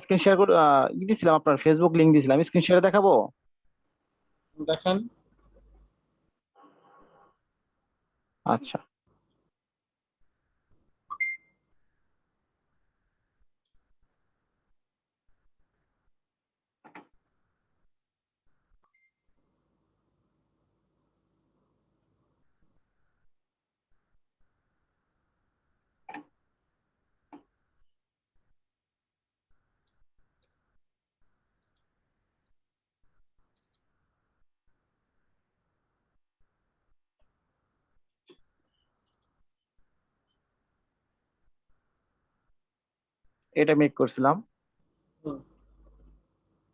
স্ক্রিন শেয়ার করে দিছিলাম, আপনার ফেসবুক লিংক দিছিলাম, স্ক্রিন শেয়ারে দেখাবো। দেখেন। আচ্ছা এটা মেক করছিলাম।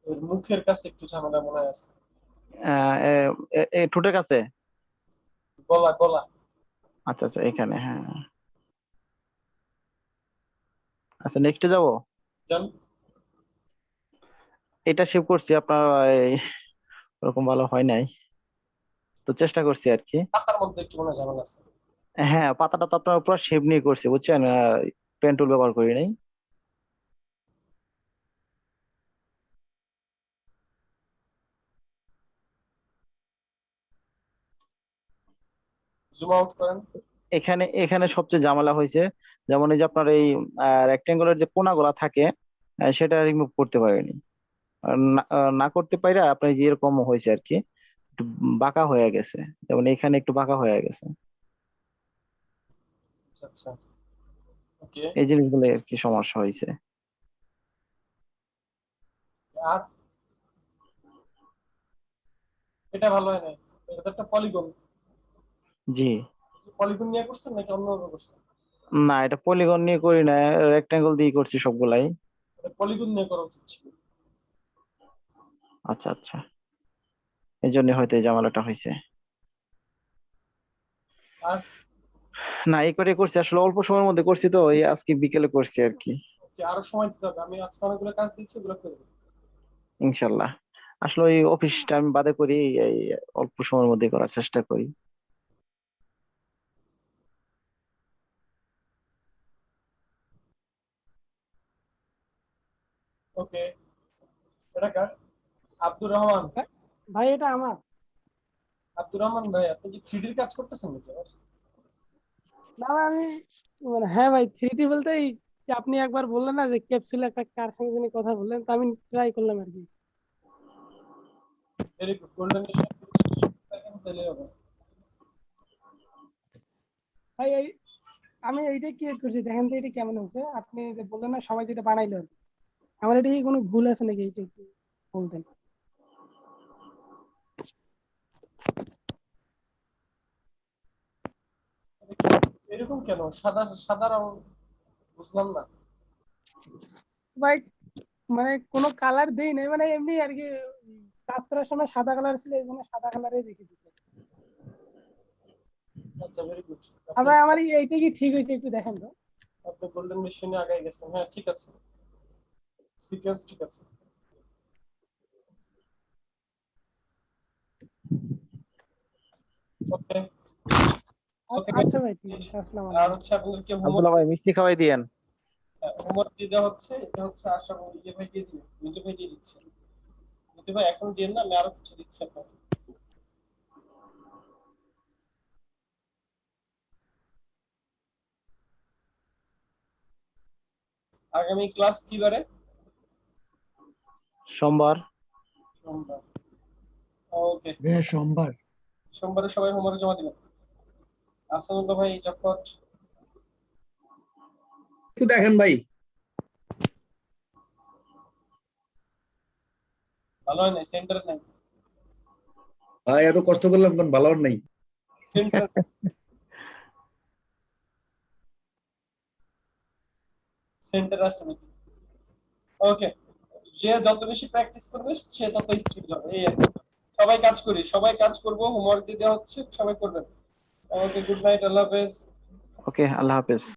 এর মুখের কাছে একটু ঝামেলা মনে আছে। ঠোঁটের কাছে। গলা গলা। আচ্ছা আচ্ছা এখানে, হ্যাঁ আচ্ছা নেক্সটে যাব। যান। এটা সেভ করছি, আপনার ওরকম ভালো হয় নাই, তো চেষ্টা করছি আর কি। পাতার মধ্যে একটু মনে ঝামেলা আছে। হ্যাঁ পাতাটা তো আপনার পুরো শেপ নিয়ে করছি বুঝছেন, পেন টুল ব্যবহার করি নাই। জুম আউট করেন। এখানে এখানে সবচেয়ে ঝামেলা হয়েছে, যেমন এই যে আপনার এই রেক্টেঙ্গুলার যে কোণাগুলা থাকে সেটা রিমুভ করতে পারিনি। আর না করতে পাইরা আপনার যে এরকম হয়েছে আর কি, একটু বাঁকা হয়ে গেছে, যেমন এখানে একটু বাঁকা হয়ে গেছে। আচ্ছা আচ্ছা ওকে। এই জিনিসগুলো আর কি সমস্যা হয়েছে। আর এটা ভালো হয় না, এটা তো একটা পলিগন। জি পলিগন নিয়ে করছেন নাকি অন্যভাবে করছেন? না, এটা পলিগন নিয়ে করি না, রেক্টেঙ্গল দিয়ে করছি সবগুলাই। পলিগন নিয়ে করা উচিত ছিল। আচ্ছা আচ্ছা, এই জন্য হয়তো এই ঝামেলাটা হয়েছে। আর না, এই করে করছি আসলে, অল্প সময়ের মধ্যে করছি তো, এই আজকে বিকেলে করছি আর কি। কি আরো সময় দিতে হবে? আমি আজকে অনেকগুলো কাজ দিচ্ছি, ওগুলো করবো। ইনশাল্লাহ। আসলে ওই অফিস টাইম বাদে করি, এই অল্প সময়ের মধ্যে করার চেষ্টা করি। ওকে, এটা কার? আব্দুর রহমান। ভাই এটা আমার। আব্দুর রহমান ভাই, আপনি কি 3D র কাজ করতেছেন নাকি আবার? না ভাই, আমি মানে হ্যাঁ ভাই 3D বলতে এই যে আপনি একবার বললেন না যে ক্যাপসুলে একটা কার সঙ্গে যিনি কথা বললেন, তো আমি ট্রাই করলাম আর কি। ভেরি গুড, গোল্ডেন তাহলে হবে। ভাই এই আমি এইটা ক্রিয়েট করছি, দেখেন তো এটা কেমন হয়েছে। আপনি যে বললেন না সবাই যেটা বানাইলো আর কি, আমার এটা কি কোনো ভুল আছে নাকি এইটা একটু বলতেন? এরকম কেন সাদা সাদা রং? বুঝলাম না ভাই মানে কোনো কালার দেই নাই, মানে এমনি আর কি কাজ করার সময় সাদা কালার ছিল, এই জন্য সাদা কালারে রেখে দিচ্ছি। আচ্ছা, ভেরি গুড। আবার আমার এইটা কি ঠিক হয়েছে একটু দেখেন তো। আপনি গোল্ডেন মেশিনে আগাই গেছেন। হ্যাঁ, ঠিক আছে, সিকোয়েন্স ঠিক আছে। ওকে ওকে ভাই। আচ্ছা ভাই ঠিক আছে, আসসালামু আর আলাইকুম। হচ্ছে আপনাদেরকে আব্দুল্লাহ ভাই মিষ্টি খাওয়াই দিয়েন। হোমওয়ার্ক দিয়ে দেওয়া হচ্ছে। এটা হচ্ছে আশা করি ইয়ে ভাই দিয়ে দিন, মিজু ভাই দিয়ে দিচ্ছে। মিজু ভাই এখন দিয়ে না, আমি আরো কিছু দিচ্ছি আপনাকে। আগামী ক্লাস কি বারে? সোমবার। সোমবার। ওকে, সোমবার। সোমবারে সবাই হোমওয়ার্ক জমা দিবেন। আসাদুল্লাহ ভাই জফট একটু দেখেন ভাই। ভালো হয় নাই, সেন্টার নাই। ভাই এত কষ্ট করলাম কোন ভালো আর নাই। সেন্টার সেন্টার আছে নাকি? ওকে, যে যত বেশি প্র্যাকটিস করবে সে তত স্কিল হবে, এই আর কি। সবাই কাজ করি, সবাই কাজ করব, হোমওয়ার্ক দিয়ে দেওয়া হচ্ছে, সবাই করবেন। ওকে, গুড নাইট, আল্লাহ হাফেজ। ওকে, আল্লাহ হাফেজ।